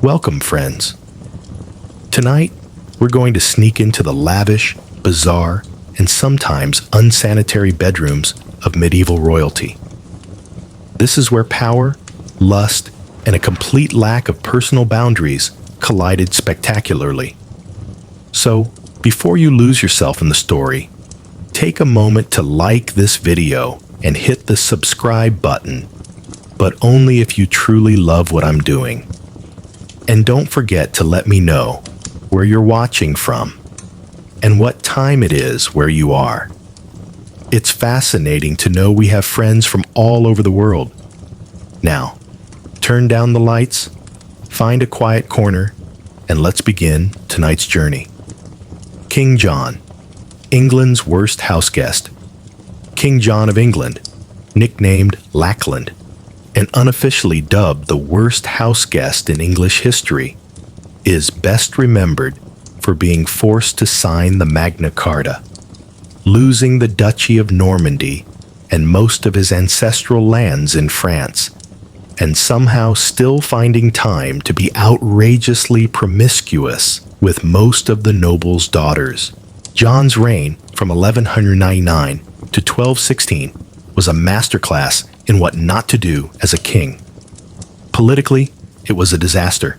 Welcome, friends. Tonight, we're going to sneak into the lavish, bizarre, and sometimes unsanitary bedrooms of medieval royalty. This is where power, lust, and a complete lack of personal boundaries collided spectacularly. So, before you lose yourself in the story, take a moment to like this video and hit the subscribe button, but only if you truly love what I'm doing. And don't forget to let me know where you're watching from and what time it is where you are. It's fascinating to know we have friends from all over the world. Now, turn down the lights, find a quiet corner, and let's begin tonight's journey. King John, England's worst houseguest. King John of England, nicknamed Lackland, and unofficially dubbed the worst houseguest in English history, is best remembered for being forced to sign the Magna Carta, losing the Duchy of Normandy and most of his ancestral lands in France, and somehow still finding time to be outrageously promiscuous with most of the nobles' daughters. John's reign from 1199 to 1216 was a masterclass in what not to do as a king. Politically, it was a disaster.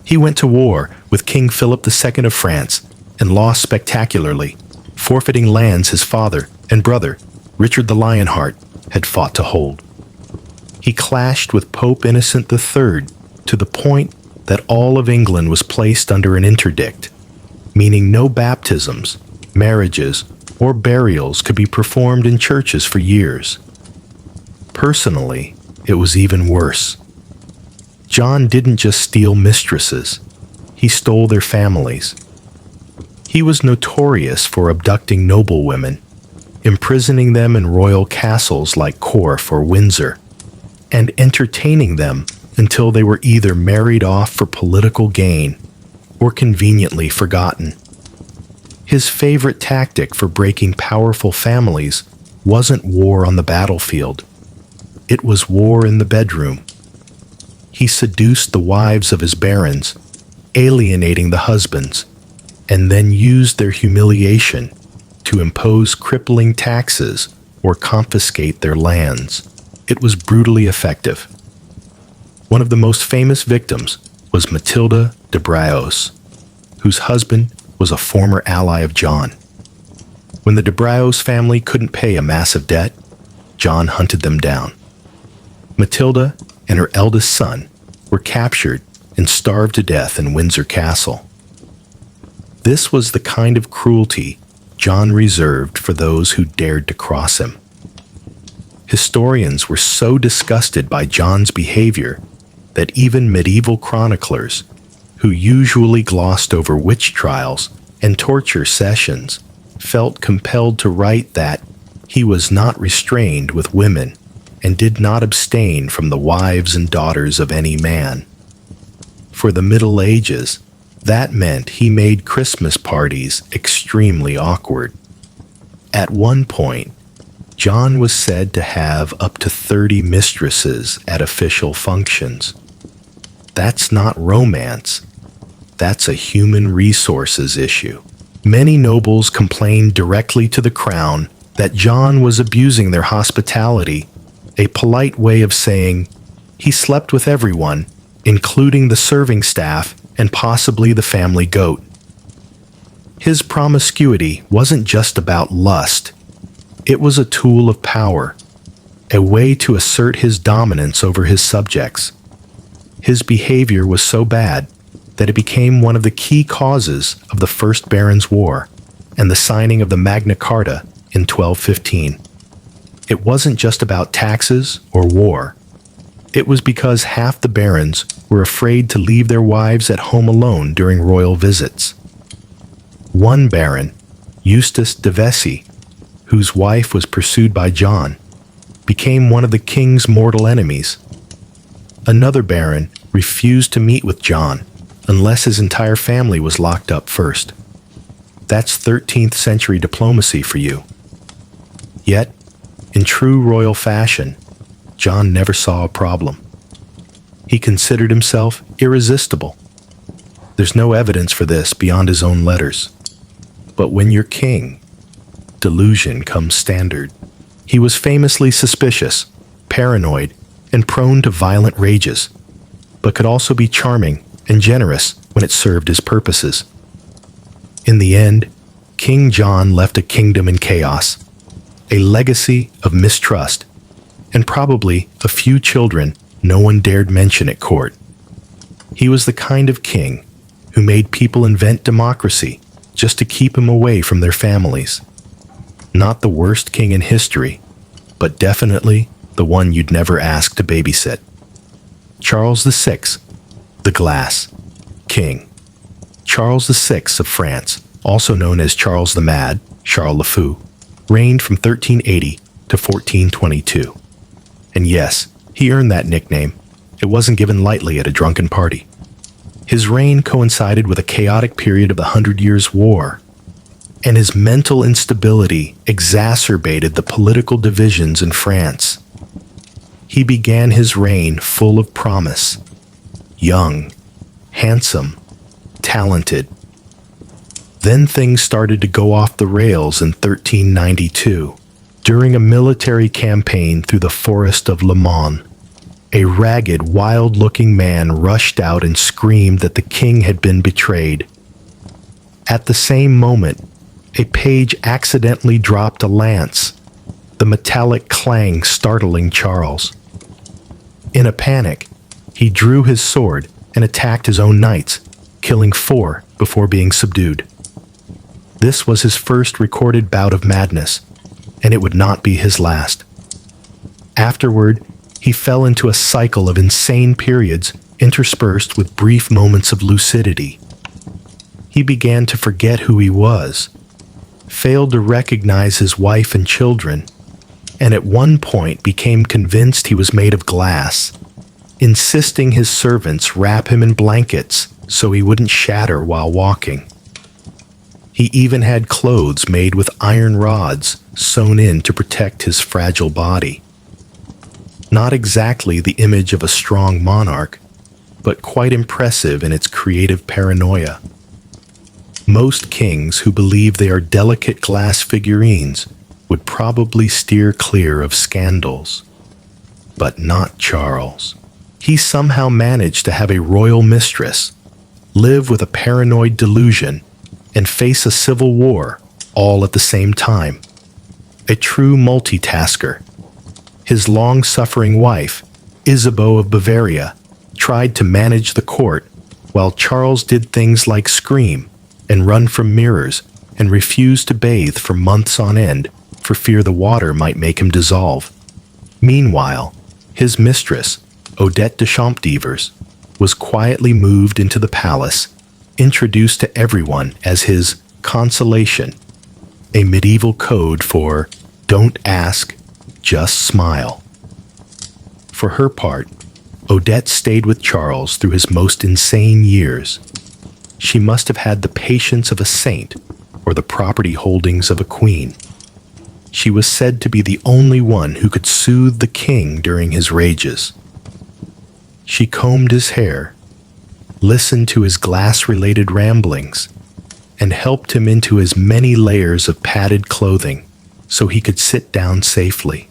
He went to war with King Philip II of France and lost spectacularly, forfeiting lands his father and brother, Richard the Lionheart, had fought to hold. He clashed with Pope Innocent III to the point that all of England was placed under an interdict, meaning no baptisms, marriages, or burials could be performed in churches for years. Personally, it was even worse. John didn't just steal mistresses, he stole their families. He was notorious for abducting noble women, imprisoning them in royal castles like Corfe or Windsor, and entertaining them until they were either married off for political gain or conveniently forgotten. His favorite tactic for breaking powerful families wasn't war on the battlefield. It was war in the bedroom. He seduced the wives of his barons, alienating the husbands, and then used their humiliation to impose crippling taxes or confiscate their lands. It was brutally effective. One of the most famous victims was Matilda de Braos, whose husband was a former ally of John. When the de Braos family couldn't pay a massive debt, John hunted them down. Matilda and her eldest son were captured and starved to death in Windsor Castle. This was the kind of cruelty John reserved for those who dared to cross him. Historians were so disgusted by John's behavior that even medieval chroniclers, who usually glossed over witch trials and torture sessions, felt compelled to write that he was not restrained with women and did not abstain from the wives and daughters of any man. For the Middle Ages, that meant he made Christmas parties extremely awkward. At one point, John was said to have up to 30 mistresses at official functions. That's not romance. That's a human resources issue. Many nobles complained directly to the crown that John was abusing their hospitality, a polite way of saying he slept with everyone, including the serving staff and possibly the family goat. His promiscuity wasn't just about lust. It was a tool of power, a way to assert his dominance over his subjects. His behavior was so bad that it became one of the key causes of the First Barons' War and the signing of the Magna Carta in 1215. It wasn't just about taxes or war. It was because half the barons were afraid to leave their wives at home alone during royal visits. One baron, Eustace de Vesey, whose wife was pursued by John, became one of the king's mortal enemies. Another baron refused to meet with John unless his entire family was locked up first. That's 13th century diplomacy for you. Yet, in true royal fashion, John never saw a problem. He considered himself irresistible. There's no evidence for this beyond his own letters. But when you're king, delusion comes standard. He was famously suspicious, paranoid, and prone to violent rages, but could also be charming and generous when it served his purposes. In the end, King John left a kingdom in chaos, a legacy of mistrust, and probably a few children no one dared mention at court. He was the kind of king who made people invent democracy just to keep him away from their families. Not the worst king in history, but definitely the one you'd never ask to babysit. Charles VI, the Glass King. Charles VI of France, also known as Charles the Mad, Charles le Fou, reigned from 1380 to 1422. And yes, he earned that nickname. It wasn't given lightly at a drunken party. His reign coincided with a chaotic period of the 100 Years' War, and his mental instability exacerbated the political divisions in France. He began his reign full of promise, young, handsome, talented. Then things started to go off the rails in 1392. During a military campaign through the forest of Le Mans, a ragged, wild-looking man rushed out and screamed that the king had been betrayed. At the same moment, a page accidentally dropped a lance, the metallic clang startling Charles. In a panic, he drew his sword and attacked his own knights, killing 4 before being subdued. This was his first recorded bout of madness, and it would not be his last. Afterward, he fell into a cycle of insane periods interspersed with brief moments of lucidity. He began to forget who he was, failed to recognize his wife and children, and at one point became convinced he was made of glass, insisting his servants wrap him in blankets so he wouldn't shatter while walking. He even had clothes made with iron rods sewn in to protect his fragile body. Not exactly the image of a strong monarch, but quite impressive in its creative paranoia. Most kings who believe they are delicate glass figurines would probably steer clear of scandals. But not Charles. He somehow managed to have a royal mistress, live with a paranoid delusion, and face a civil war all at the same time. A true multitasker. His long-suffering wife, Isabeau of Bavaria, tried to manage the court, while Charles did things like scream and run from mirrors and refuse to bathe for months on end for fear the water might make him dissolve. Meanwhile, his mistress, Odette de Champdivers, was quietly moved into the palace, introduced to everyone as his consolation, a medieval code for don't ask, just smile. For her part, Odette stayed with Charles through his most insane years. She must have had the patience of a saint or the property holdings of a queen. She was said to be the only one who could soothe the king during his rages. She combed his hair, listened to his glass-related ramblings, and helped him into his many layers of padded clothing so he could sit down safely.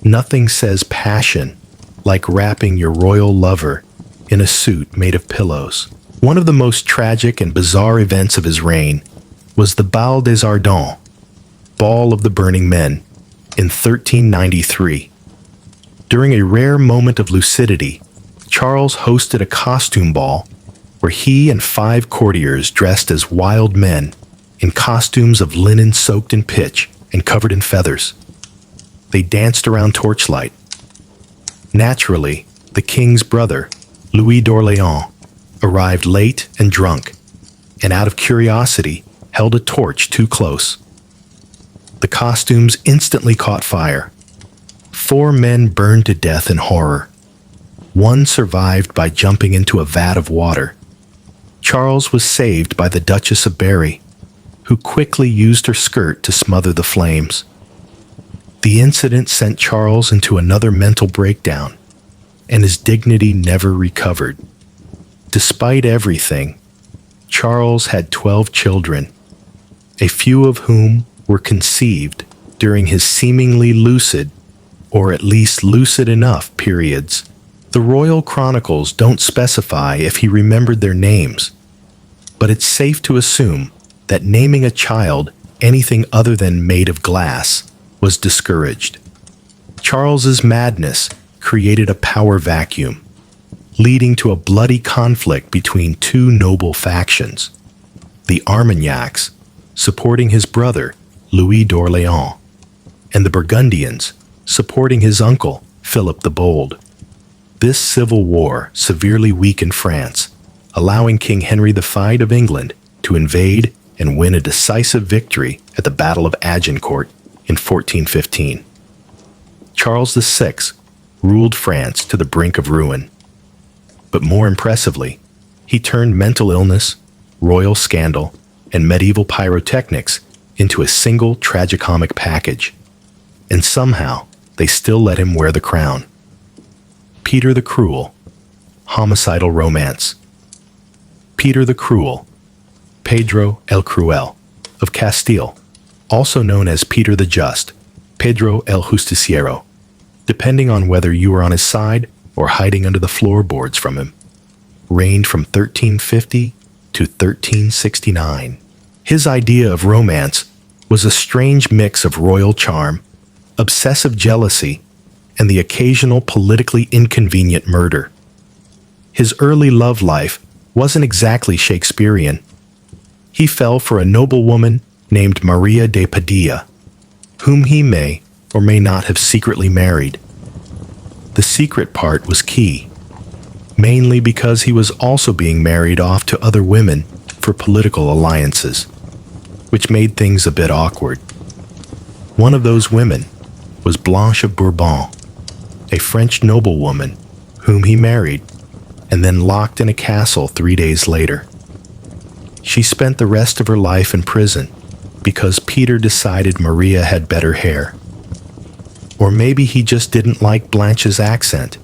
Nothing says passion like wrapping your royal lover in a suit made of pillows. One of the most tragic and bizarre events of his reign was the Bal des Ardents, Ball of the Burning Men, in 1393. During a rare moment of lucidity, Charles hosted a costume ball where he and 5 courtiers dressed as wild men in costumes of linen soaked in pitch and covered in feathers. They danced around torchlight. Naturally, the king's brother, Louis d'Orléans, arrived late and drunk, and out of curiosity, held a torch too close. The costumes instantly caught fire. 4 men burned to death in horror. 1 survived by jumping into a vat of water. Charles was saved by the Duchess of Berry, who quickly used her skirt to smother the flames. The incident sent Charles into another mental breakdown, and his dignity never recovered. Despite everything, Charles had 12 children, a few of whom were conceived during his seemingly lucid, or at least lucid enough, periods. The royal chronicles don't specify if he remembered their names, but it's safe to assume that naming a child anything other than made of glass was discouraged. Charles's madness created a power vacuum, leading to a bloody conflict between two noble factions: the Armagnacs, supporting his brother Louis d'Orléans, and the Burgundians, supporting his uncle Philip the Bold. This civil war severely weakened France, allowing King Henry V of England to invade and win a decisive victory at the Battle of Agincourt in 1415. Charles VI ruled France to the brink of ruin. But more impressively, he turned mental illness, royal scandal, and medieval pyrotechnics into a single tragicomic package. And somehow, they still let him wear the crown. Peter the Cruel, homicidal romance. Peter the Cruel, Pedro el Cruel, of Castile, also known as Peter the Just, Pedro el Justiciero, depending on whether you were on his side or hiding under the floorboards from him, reigned from 1350 to 1369. His idea of romance was a strange mix of royal charm, obsessive jealousy, and the occasional politically inconvenient murder. His early love life wasn't exactly Shakespearean. He fell for a noblewoman named Maria de Padilla, whom he may or may not have secretly married. The secret part was key, mainly because he was also being married off to other women for political alliances, which made things a bit awkward. One of those women was Blanche of Bourbon, a French noblewoman whom he married and then locked in a castle 3 days later. She spent the rest of her life in prison because Peter decided Maria had better hair. Or maybe he just didn't like Blanche's accent.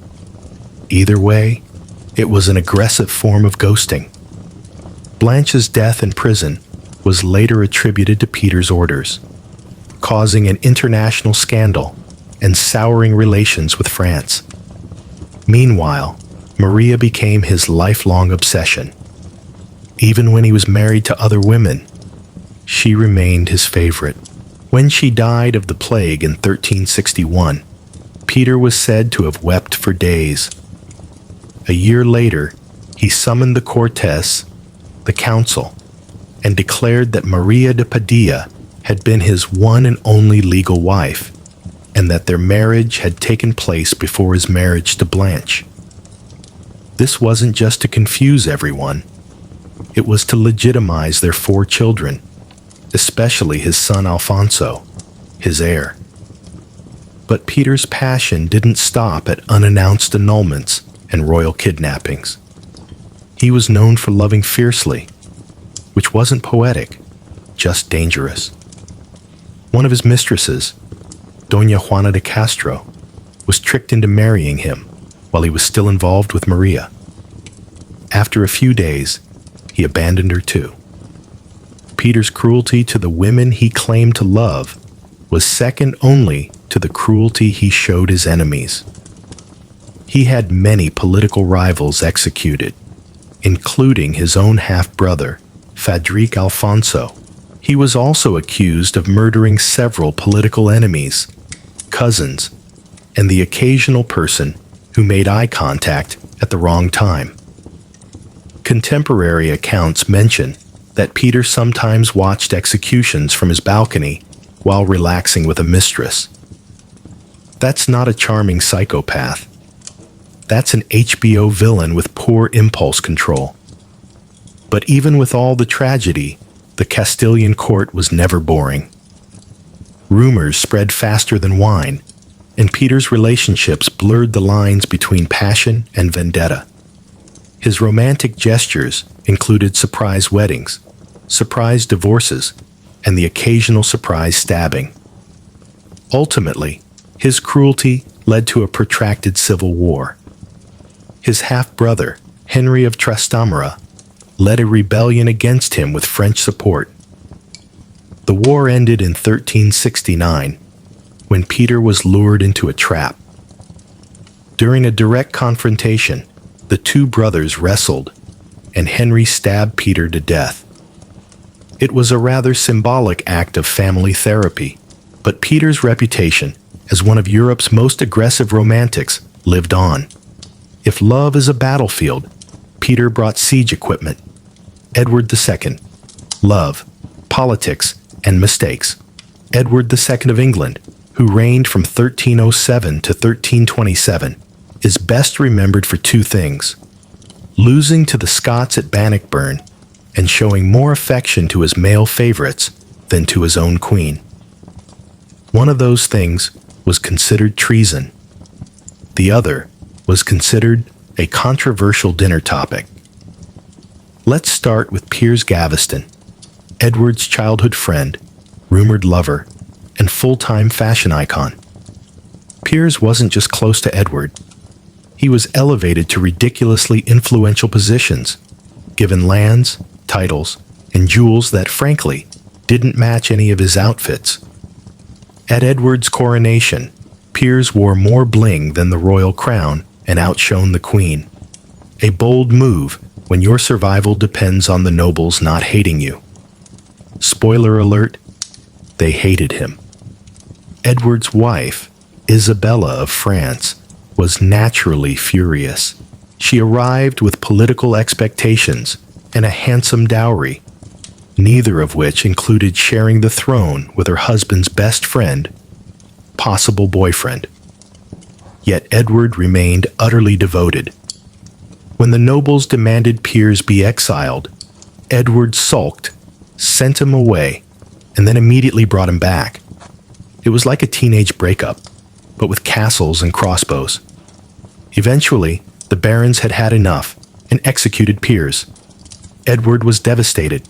Either way, it was an aggressive form of ghosting. Blanche's death in prison was later attributed to Peter's orders, causing an international scandal and souring relations with France. Meanwhile, Maria became his lifelong obsession. Even when he was married to other women, she remained his favorite. When she died of the plague in 1361, Peter was said to have wept for days. A year later, he summoned the Cortes, the council, and declared that Maria de Padilla had been his one and only legal wife, and that their marriage had taken place before his marriage to Blanche. This wasn't just to confuse everyone. It was to legitimize their 4 children, especially his son Alfonso, his heir. But Peter's passion didn't stop at unannounced annulments and royal kidnappings. He was known for loving fiercely, which wasn't poetic, just dangerous. One of his mistresses, Doña Juana de Castro, was tricked into marrying him while he was still involved with Maria. After a few days, he abandoned her too. Peter's cruelty to the women he claimed to love was second only to the cruelty he showed his enemies. He had many political rivals executed, including his own half-brother, Fadrique Alfonso. He was also accused of murdering several political enemies, cousins, and the occasional person who made eye contact at the wrong time. Contemporary accounts mention that Peter sometimes watched executions from his balcony while relaxing with a mistress. That's not a charming psychopath. That's an HBO villain with poor impulse control. But even with all the tragedy, the Castilian court was never boring. Rumors spread faster than wine, and Peter's relationships blurred the lines between passion and vendetta. His romantic gestures included surprise weddings, surprise divorces, and the occasional surprise stabbing. Ultimately, his cruelty led to a protracted civil war. His half-brother, Henry of Trastamara, led a rebellion against him with French support. The war ended in 1369, when Peter was lured into a trap. During a direct confrontation, the two brothers wrestled, and Henry stabbed Peter to death. It was a rather symbolic act of family therapy, but Peter's reputation as one of Europe's most aggressive romantics lived on. If love is a battlefield, Peter brought siege equipment. Edward II, love, politics, and mistakes. Edward II of England, who reigned from 1307 to 1327, is best remembered for two things: losing to the Scots at Bannockburn and showing more affection to his male favorites than to his own queen. One of those things was considered treason. The other was considered a controversial dinner topic. Let's start with Piers Gaveston, Edward's childhood friend, rumored lover, and full-time fashion icon. Piers wasn't just close to Edward. He was elevated to ridiculously influential positions, given lands, titles, and jewels that, frankly, didn't match any of his outfits. At Edward's coronation, Piers wore more bling than the royal crown and outshone the queen. A bold move when your survival depends on the nobles not hating you. Spoiler alert, they hated him. Edward's wife, Isabella of France, was naturally furious. She arrived with political expectations and a handsome dowry, neither of which included sharing the throne with her husband's best friend, possible boyfriend. Yet Edward remained utterly devoted. When the nobles demanded Piers be exiled, Edward sulked, sent him away, and then immediately brought him back. It was like a teenage breakup, but with castles and crossbows. Eventually, the barons had had enough and executed Piers. Edward was devastated.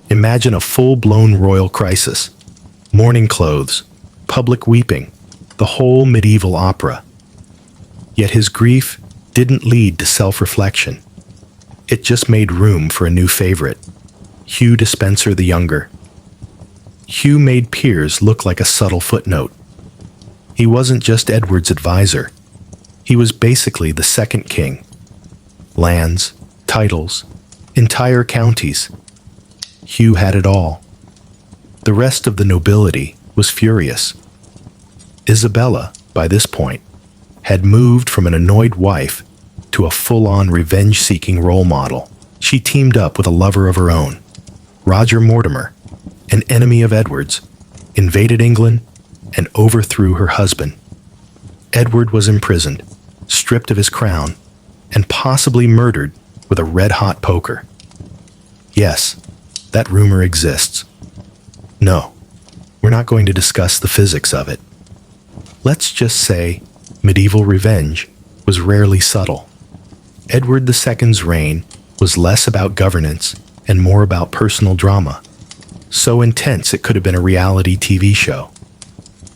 Imagine a full-blown royal crisis. Mourning clothes, public weeping, the whole medieval opera. Yet his grief didn't lead to self-reflection. It just made room for a new favorite, Hugh Despenser the Younger. Hugh made Piers look like a subtle footnote. He wasn't just Edward's advisor. He was basically the second king. Lands, titles, entire counties. Hugh had it all. The rest of the nobility was furious. Isabella, by this point, had moved from an annoyed wife to a full-on revenge-seeking role model. She teamed up with a lover of her own, Roger Mortimer, an enemy of Edward's, invaded England and overthrew her husband. Edward was imprisoned, stripped of his crown, and possibly murdered with a red-hot poker. Yes, that rumor exists. No, we're not going to discuss the physics of it. Let's just say medieval revenge was rarely subtle. Edward II's reign was less about governance and more about personal drama. So intense it could have been a reality TV show.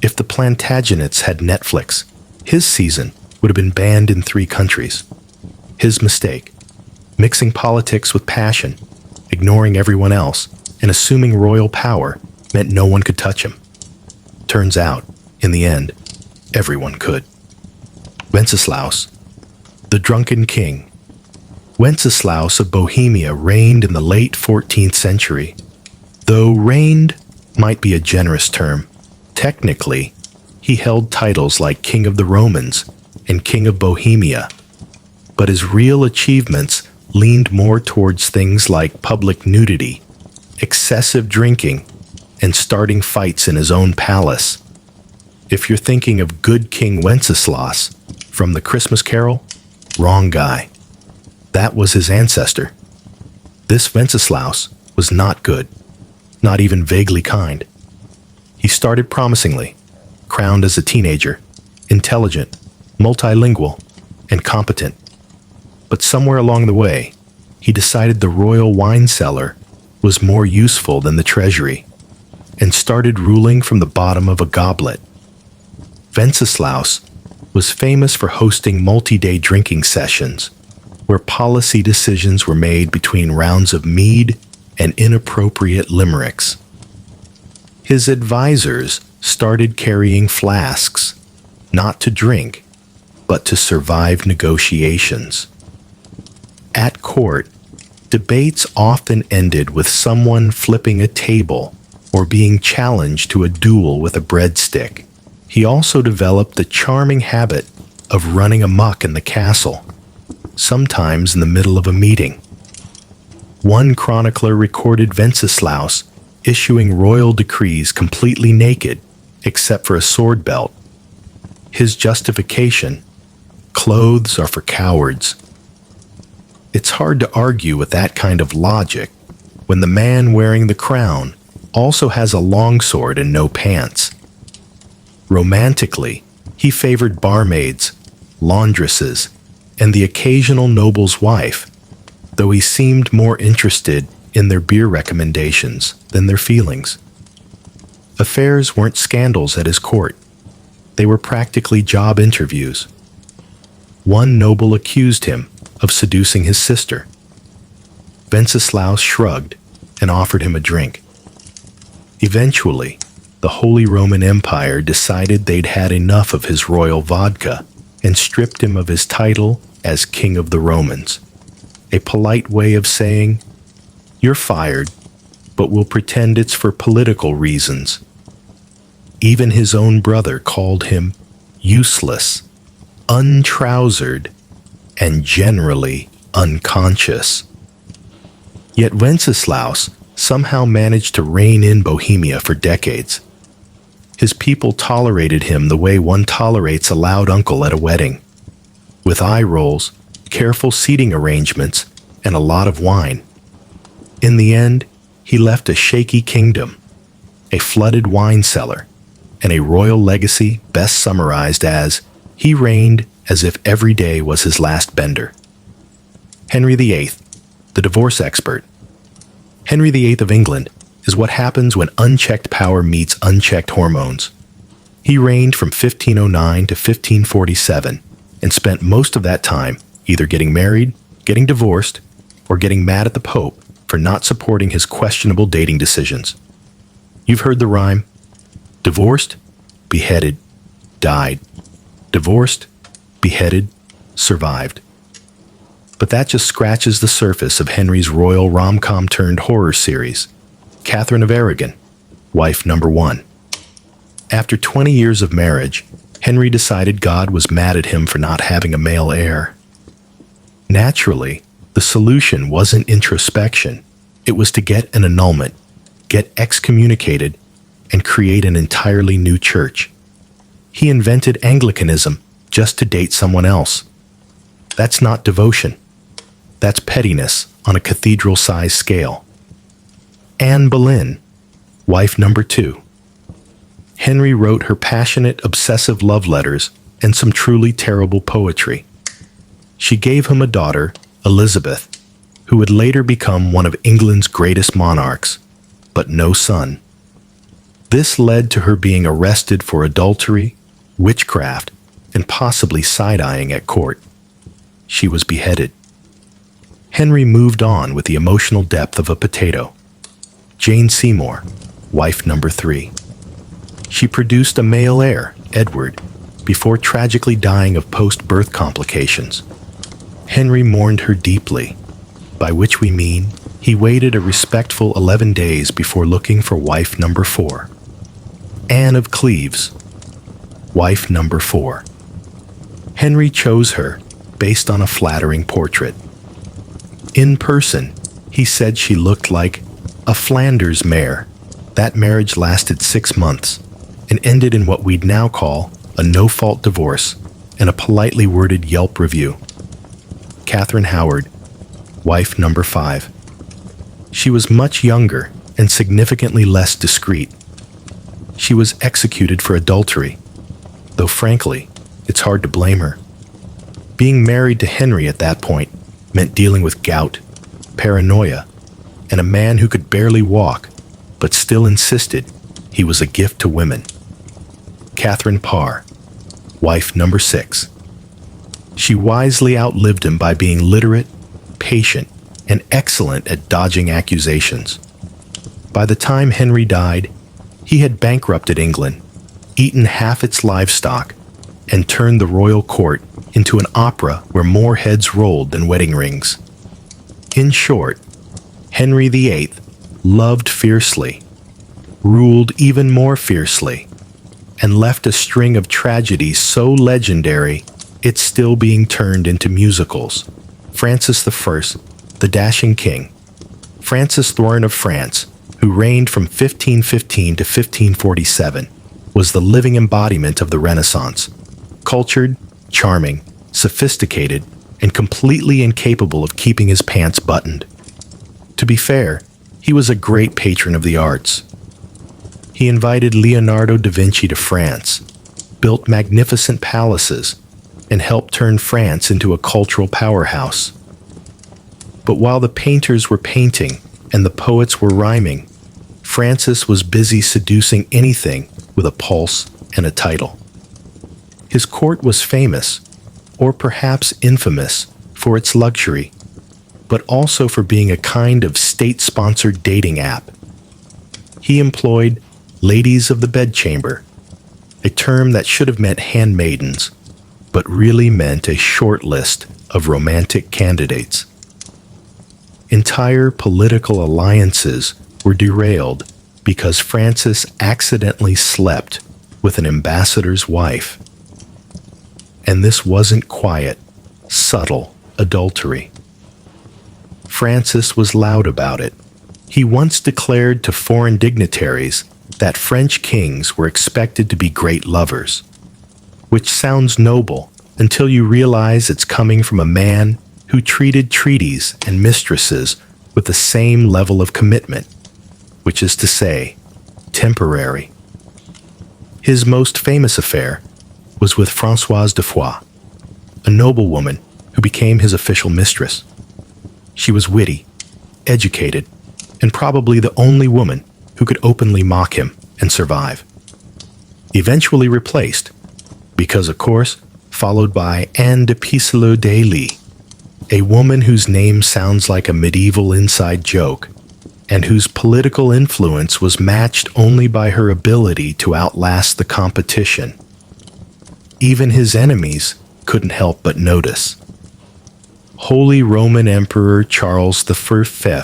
If the Plantagenets had Netflix, his season would have been banned in 3 countries. His mistake: mixing politics with passion, ignoring everyone else, and assuming royal power meant no one could touch him. Turns out, in the end, everyone could. Wenceslaus, the drunken king. Wenceslaus of Bohemia reigned in the late 14th century. Though reigned might be a generous term, technically, he held titles like King of the Romans and King of Bohemia, but his real achievements leaned more towards things like public nudity, excessive drinking, and starting fights in his own palace. If you're thinking of good King Wenceslaus from the Christmas Carol, wrong guy. That was his ancestor. This Wenceslaus was not good, not even vaguely kind. He started promisingly, crowned as a teenager, intelligent, multilingual, and competent. But somewhere along the way, he decided the royal wine cellar was more useful than the treasury, and started ruling from the bottom of a goblet. Wenceslaus was famous for hosting multi-day drinking sessions, where policy decisions were made between rounds of mead and inappropriate limericks. His advisors started carrying flasks, not to drink, but to survive negotiations. At court, debates often ended with someone flipping a table or being challenged to a duel with a breadstick. He also developed the charming habit of running amok in the castle, sometimes in the middle of a meeting. One chronicler recorded Wenceslaus issuing royal decrees completely naked, except for a sword belt. His justification: clothes are for cowards. It's hard to argue with that kind of logic when the man wearing the crown also has a longsword and no pants. Romantically, he favored barmaids, laundresses, and the occasional noble's wife, though he seemed more interested in their beer recommendations than their feelings. Affairs weren't scandals at his court. They were practically job interviews. One noble accused him of seducing his sister. Wenceslaus shrugged and offered him a drink. Eventually, the Holy Roman Empire decided they'd had enough of his royal vodka and stripped him of his title as King of the Romans, a polite way of saying, "You're fired, but we'll pretend it's for political reasons." Even his own brother called him useless, untrousered, and generally unconscious. Yet Wenceslaus somehow managed to reign in Bohemia for decades. His people tolerated him the way one tolerates a loud uncle at a wedding, with eye rolls, careful seating arrangements, and a lot of wine. In the end, he left a shaky kingdom, a flooded wine cellar, and a royal legacy best summarized as, he reigned as if every day was his last bender. Henry VIII, the divorce expert. Henry VIII of England is what happens when unchecked power meets unchecked hormones. He reigned from 1509 to 1547 and spent most of that time either getting married, getting divorced, or getting mad at the Pope for not supporting his questionable dating decisions. You've heard the rhyme: divorced, beheaded, died. Divorced, beheaded, survived. But that just scratches the surface of Henry's royal rom-com turned horror series, Catherine of Aragon, wife number 1. After 20 years of marriage, Henry decided God was mad at him for not having a male heir. Naturally, the solution wasn't introspection. It was to get an annulment, get excommunicated, and create an entirely new church. He invented Anglicanism just to date someone else. That's not devotion. That's pettiness on a cathedral-sized scale. Anne Boleyn, wife number 2. Henry wrote her passionate, obsessive love letters and some truly terrible poetry. She gave him a daughter, Elizabeth, who would later become one of England's greatest monarchs, but no son. This led to her being arrested for adultery, witchcraft, and possibly side-eyeing at court. She was beheaded. Henry moved on with the emotional depth of a potato. Jane Seymour, wife number 3. She produced a male heir, Edward, before tragically dying of post-birth complications. Henry mourned her deeply, by which we mean he waited a respectful 11 days before looking for wife number 4. Anne of Cleves, wife number 4. Henry chose her based on a flattering portrait. In person, he said she looked like a Flanders mare. That marriage lasted 6 months and ended in what we'd now call a no-fault divorce and a politely worded Yelp review. Catherine Howard, wife number 5. She was much younger and significantly less discreet. She was executed for adultery, though frankly, it's hard to blame her. Being married to Henry at that point meant dealing with gout, paranoia, and a man who could barely walk, but still insisted he was a gift to women. Catherine Parr, wife number 6. She wisely outlived him by being literate, patient, and excellent at dodging accusations. By the time Henry died, he had bankrupted England, eaten half its livestock, and turned the royal court into an opera where more heads rolled than wedding rings. In short, Henry VIII loved fiercely, ruled even more fiercely, and left a string of tragedies so legendary it's still being turned into musicals. Francis I, the dashing king, Francis III of France, who reigned from 1515 to 1547, was the living embodiment of the Renaissance. Cultured, charming, sophisticated, and completely incapable of keeping his pants buttoned. To be fair, he was a great patron of the arts. He invited Leonardo da Vinci to France, built magnificent palaces, and helped turn France into a cultural powerhouse. But while the painters were painting and the poets were rhyming, Francis was busy seducing anything with a pulse and a title. His court was famous, or perhaps infamous, for its luxury, but also for being a kind of state-sponsored dating app. He employed ladies of the bedchamber, a term that should have meant handmaidens, but really meant a short list of romantic candidates. Entire political alliances were derailed because Francis accidentally slept with an ambassador's wife. And this wasn't quiet, subtle adultery. Francis was loud about it. He once declared to foreign dignitaries that French kings were expected to be great lovers, which sounds noble until you realize it's coming from a man who treated treaties and mistresses with the same level of commitment, which is to say, temporary. His most famous affair was with Françoise de Foix, a noblewoman who became his official mistress. She was witty, educated, and probably the only woman who could openly mock him and survive. Eventually replaced, because of course, followed by Anne de Pisseleu-d'Ailly, a woman whose name sounds like a medieval inside joke, and whose political influence was matched only by her ability to outlast the competition. Even his enemies couldn't help but notice. Holy Roman Emperor Charles V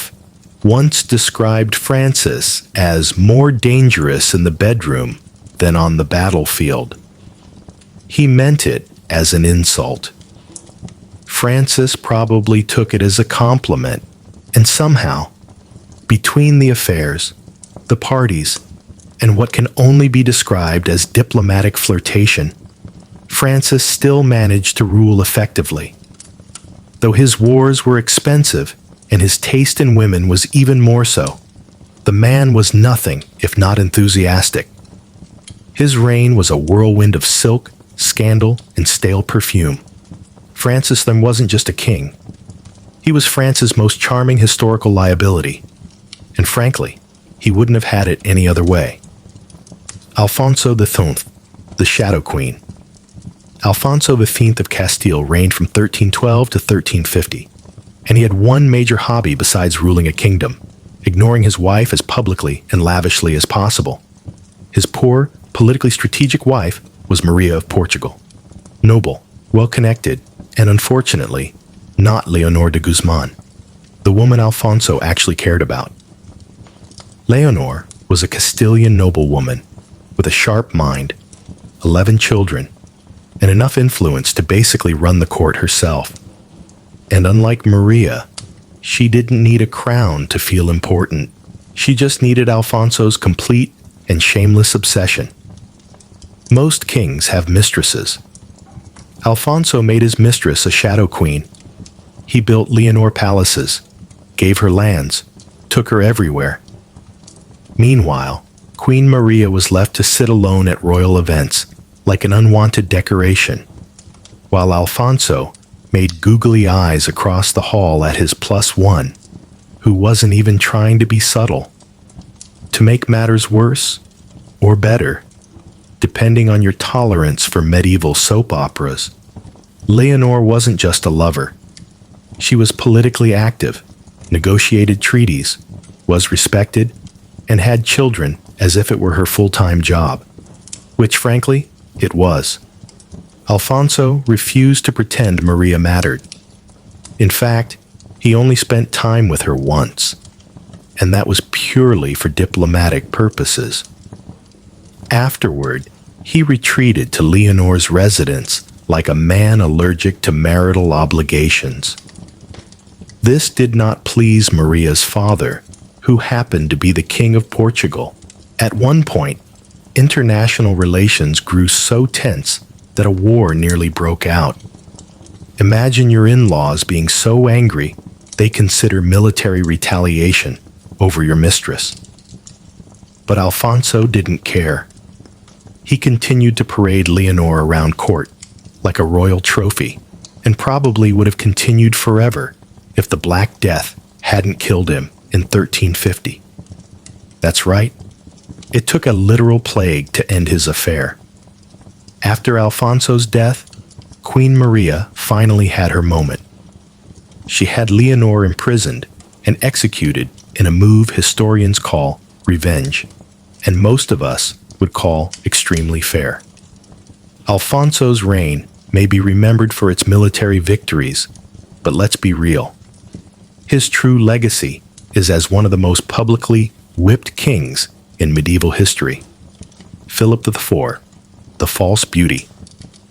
once described Francis as more dangerous in the bedroom than on the battlefield. He meant it as an insult. Francis probably took it as a compliment, and somehow, between the affairs, the parties, and what can only be described as diplomatic flirtation, Francis still managed to rule effectively. Though his wars were expensive and his taste in women was even more so, the man was nothing if not enthusiastic. His reign was a whirlwind of silk, scandal, and stale perfume. Francis then wasn't just a king. He was France's most charming historical liability, and frankly, he wouldn't have had it any other way. Alfonso X, the Shadow Queen. Alfonso V of Castile reigned from 1312 to 1350, and he had one major hobby besides ruling a kingdom, ignoring his wife as publicly and lavishly as possible. His poor, politically strategic wife was Maria of Portugal. Noble, well-connected, and unfortunately, not Leonor de Guzman, the woman Alfonso actually cared about. Leonor was a Castilian noblewoman with a sharp mind, 11 children, and enough influence to basically run the court herself. And unlike Maria, she didn't need a crown to feel important. She just needed Alfonso's complete and shameless obsession. Most kings have mistresses. Alfonso made his mistress a shadow queen. He built Leonor palaces, gave her lands, took her everywhere. Meanwhile, Queen Maria was left to sit alone at royal events, like an unwanted decoration, while Alfonso made googly eyes across the hall at his +1, who wasn't even trying to be subtle. To make matters worse, or better, depending on your tolerance for medieval soap operas, Leonor wasn't just a lover. She was politically active, negotiated treaties, was respected, and had children as if it were her full-time job, which frankly, it was. Alfonso refused to pretend Maria mattered. In fact, he only spent time with her once, and that was purely for diplomatic purposes. Afterward, he retreated to Leonor's residence like a man allergic to marital obligations. This did not please Maria's father, who happened to be the King of Portugal. At one point, international relations grew so tense that a war nearly broke out. Imagine your in-laws being so angry they consider military retaliation over your mistress. But Alfonso didn't care. He continued to parade Leonor around court like a royal trophy, and probably would have continued forever if the Black Death hadn't killed him in 1350. That's right, it took a literal plague to end his affair. After Alfonso's death, Queen Maria finally had her moment. She had Leonor imprisoned and executed in a move historians call revenge, and most of us would call extremely fair. Alfonso's reign may be remembered for its military victories, but let's be real. His true legacy is as one of the most publicly whipped kings in medieval history. Philip IV, the False Beauty.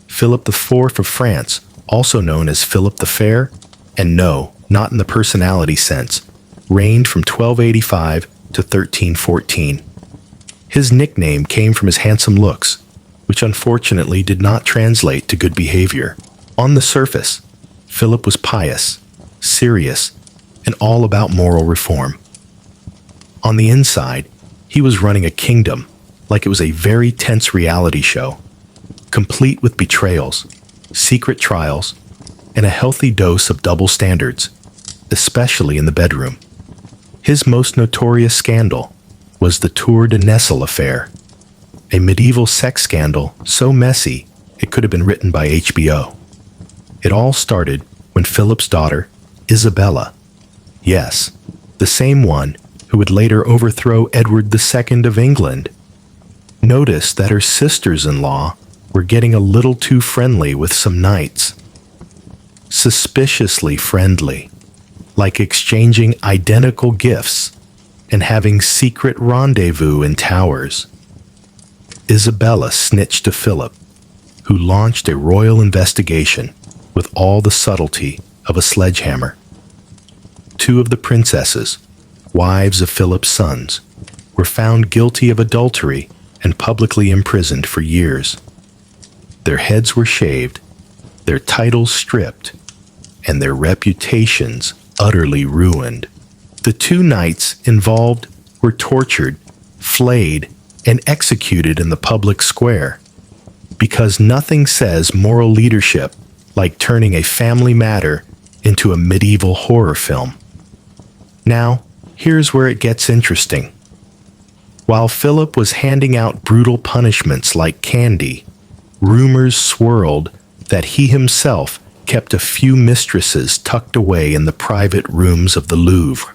Philip IV of France, also known as Philip the Fair, and no, not in the personality sense, reigned from 1285 to 1314. His nickname came from his handsome looks, which unfortunately did not translate to good behavior. On the surface, Philip was pious, serious, and all about moral reform. On the inside, he was running a kingdom like it was a very tense reality show, complete with betrayals, secret trials, and a healthy dose of double standards, especially in the bedroom. His most notorious scandal was the Tour de Nesle affair, a medieval sex scandal so messy it could have been written by HBO. It all started when Philip's daughter, Isabella, yes, the same one who would later overthrow Edward II of England, noticed that her sisters-in-law were getting a little too friendly with some knights. Suspiciously friendly, like exchanging identical gifts and having secret rendezvous in towers. Isabella snitched to Philip, who launched a royal investigation with all the subtlety of a sledgehammer. Two of the princesses, wives of Philip's sons, were found guilty of adultery and publicly imprisoned for years. Their heads were shaved, their titles stripped, and their reputations utterly ruined. The two knights involved were tortured, flayed, and executed in the public square, because nothing says moral leadership like turning a family matter into a medieval horror film. Now, here's where it gets interesting. While Philip was handing out brutal punishments like candy, rumors swirled that he himself kept a few mistresses tucked away in the private rooms of the Louvre.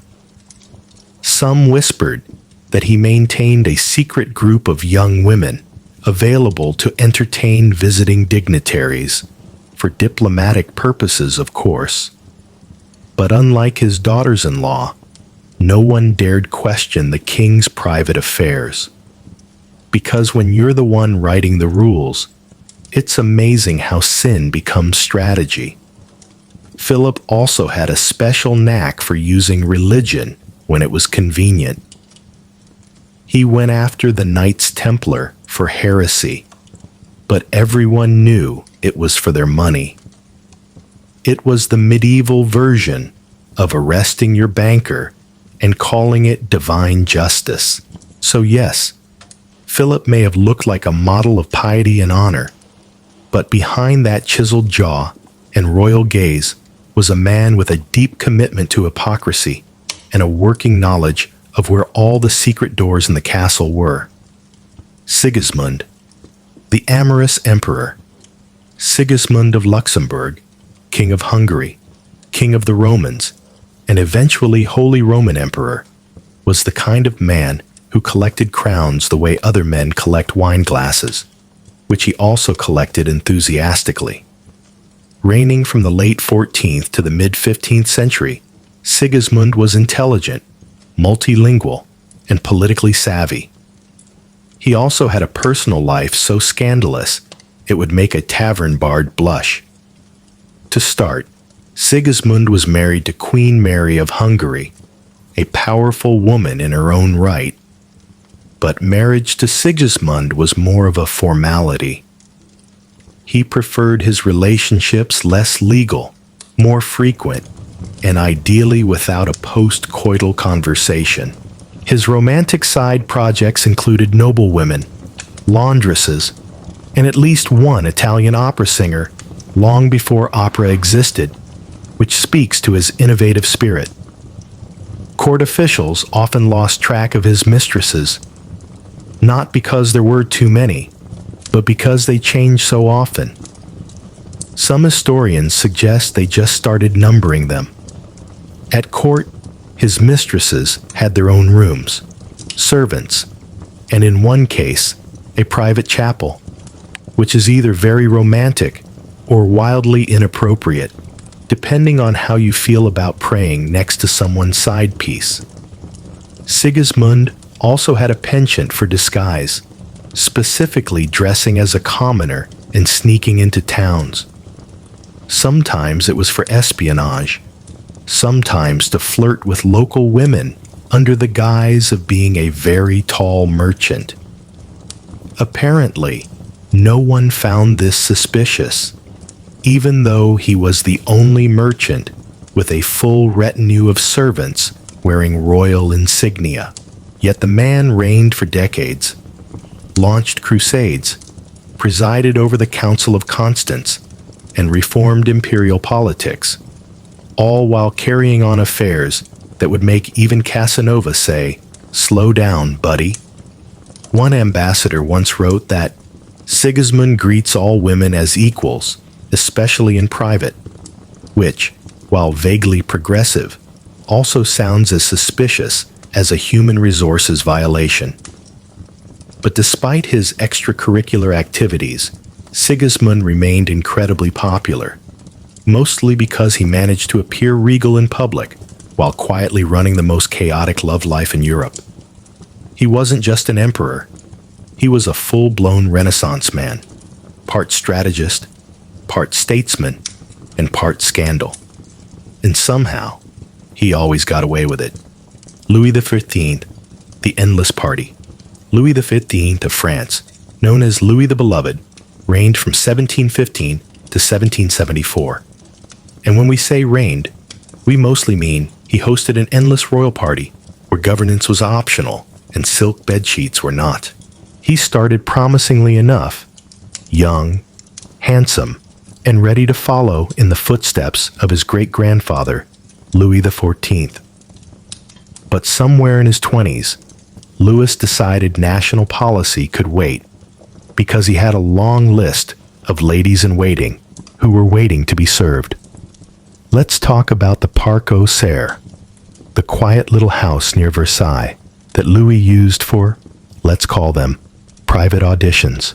Some whispered that he maintained a secret group of young women available to entertain visiting dignitaries, for diplomatic purposes, of course. But unlike his daughters-in-law, no one dared question the king's private affairs. Because when you're the one writing the rules, it's amazing how sin becomes strategy. Philip also had a special knack for using religion when it was convenient. He went after the Knights Templar for heresy, but everyone knew it was for their money. It was the medieval version of arresting your banker and calling it divine justice. So yes, Philip may have looked like a model of piety and honor, but behind that chiseled jaw and royal gaze was a man with a deep commitment to hypocrisy and a working knowledge of where all the secret doors in the castle were. Sigismund, the amorous emperor. Sigismund of Luxembourg, King of Hungary, King of the Romans, and eventually Holy Roman Emperor, was the kind of man who collected crowns the way other men collect wine glasses, which he also collected enthusiastically. Reigning from the late 14th to the mid-15th century, Sigismund was intelligent, multilingual, and politically savvy. He also had a personal life so scandalous it would make a tavern bard blush. To start, Sigismund was married to Queen Mary of Hungary, a powerful woman in her own right. But marriage to Sigismund was more of a formality. He preferred his relationships less legal, more frequent, and ideally without a post-coital conversation. His romantic side projects included noblewomen, laundresses, and at least one Italian opera singer long before opera existed, which speaks to his innovative spirit. Court officials often lost track of his mistresses, not because there were too many, but because they changed so often. Some historians suggest they just started numbering them. At court, his mistresses had their own rooms, servants, and in one case, a private chapel, which is either very romantic or wildly inappropriate, depending on how you feel about praying next to someone's side piece. Sigismund also had a penchant for disguise, specifically dressing as a commoner and sneaking into towns. Sometimes it was for espionage, sometimes to flirt with local women under the guise of being a very tall merchant. Apparently, no one found this suspicious, even though he was the only merchant with a full retinue of servants wearing royal insignia. Yet the man reigned for decades, launched crusades, presided over the Council of Constance, and reformed imperial politics, all while carrying on affairs that would make even Casanova say, "Slow down, buddy." One ambassador once wrote that Sigismund greets all women as equals, especially in private, which, while vaguely progressive, also sounds as suspicious as a human resources violation. But despite his extracurricular activities, Sigismund remained incredibly popular, mostly because he managed to appear regal in public while quietly running the most chaotic love life in Europe. He wasn't just an emperor. He was a full-blown Renaissance man, part strategist, part statesman, and part scandal. And somehow, he always got away with it. Louis XV, the Endless Party. Louis XV of France, known as Louis the Beloved, reigned from 1715 to 1774. And when we say reigned, we mostly mean he hosted an endless royal party where governance was optional and silk bedsheets were not. He started promisingly enough, young, handsome, and ready to follow in the footsteps of his great-grandfather, Louis XIV. But somewhere in his 20s, Louis decided national policy could wait because he had a long list of ladies-in-waiting who were waiting to be served. Let's talk about the Parc aux Cerfs, the quiet little house near Versailles that Louis used for, let's call them, private auditions.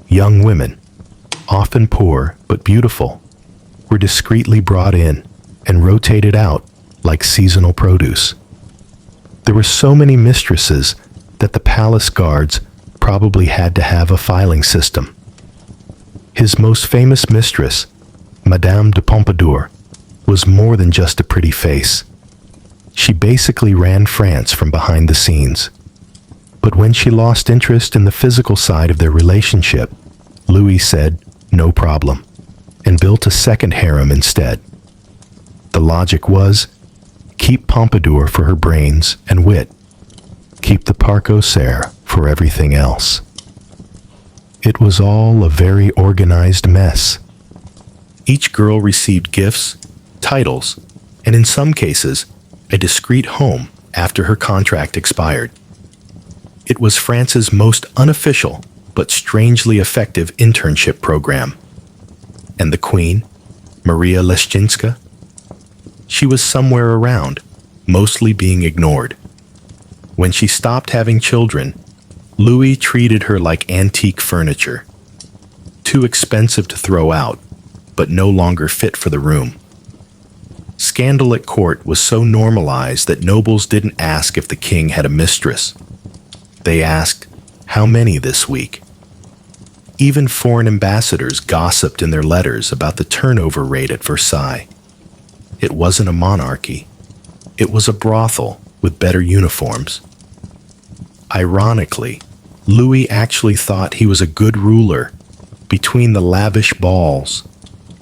Young women, often poor but beautiful, were discreetly brought in and rotated out like seasonal produce. There were so many mistresses that the palace guards probably had to have a filing system. His most famous mistress, Madame de Pompadour, was more than just a pretty face. She basically ran France from behind the scenes. But when she lost interest in the physical side of their relationship, Louis said, "No problem," and built a second harem instead. The logic was, keep Pompadour for her brains and wit. Keep the Parc aux Cerfs for everything else. It was all a very organized mess. Each girl received gifts, titles, and in some cases, a discreet home after her contract expired. It was France's most unofficial but strangely effective internship program. And the queen, Maria Leszczyńska? She was somewhere around, mostly being ignored. When she stopped having children, Louis treated her like antique furniture, too expensive to throw out, but no longer fit for the room. Scandal at court was so normalized that nobles didn't ask if the king had a mistress. They asked, "How many this week?" Even foreign ambassadors gossiped in their letters about the turnover rate at Versailles. It wasn't a monarchy. It was a brothel with better uniforms. Ironically, Louis actually thought he was a good ruler. Between the lavish balls,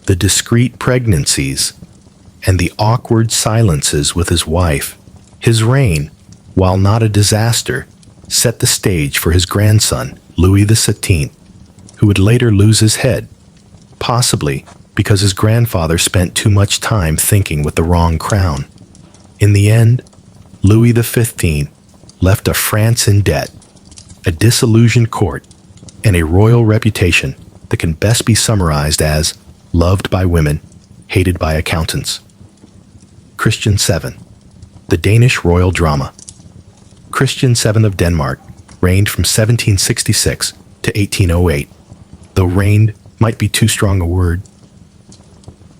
the discreet pregnancies, and the awkward silences with his wife, his reign, while not a disaster, set the stage for his grandson, Louis XVII, who would later lose his head, possibly because his grandfather spent too much time thinking with the wrong crown. In the end, Louis XV left a France in debt, a disillusioned court, and a royal reputation that can best be summarized as loved by women, hated by accountants. Christian VII, the Danish royal drama. Christian VII of Denmark reigned from 1766 to 1808, though reigned might be too strong a word.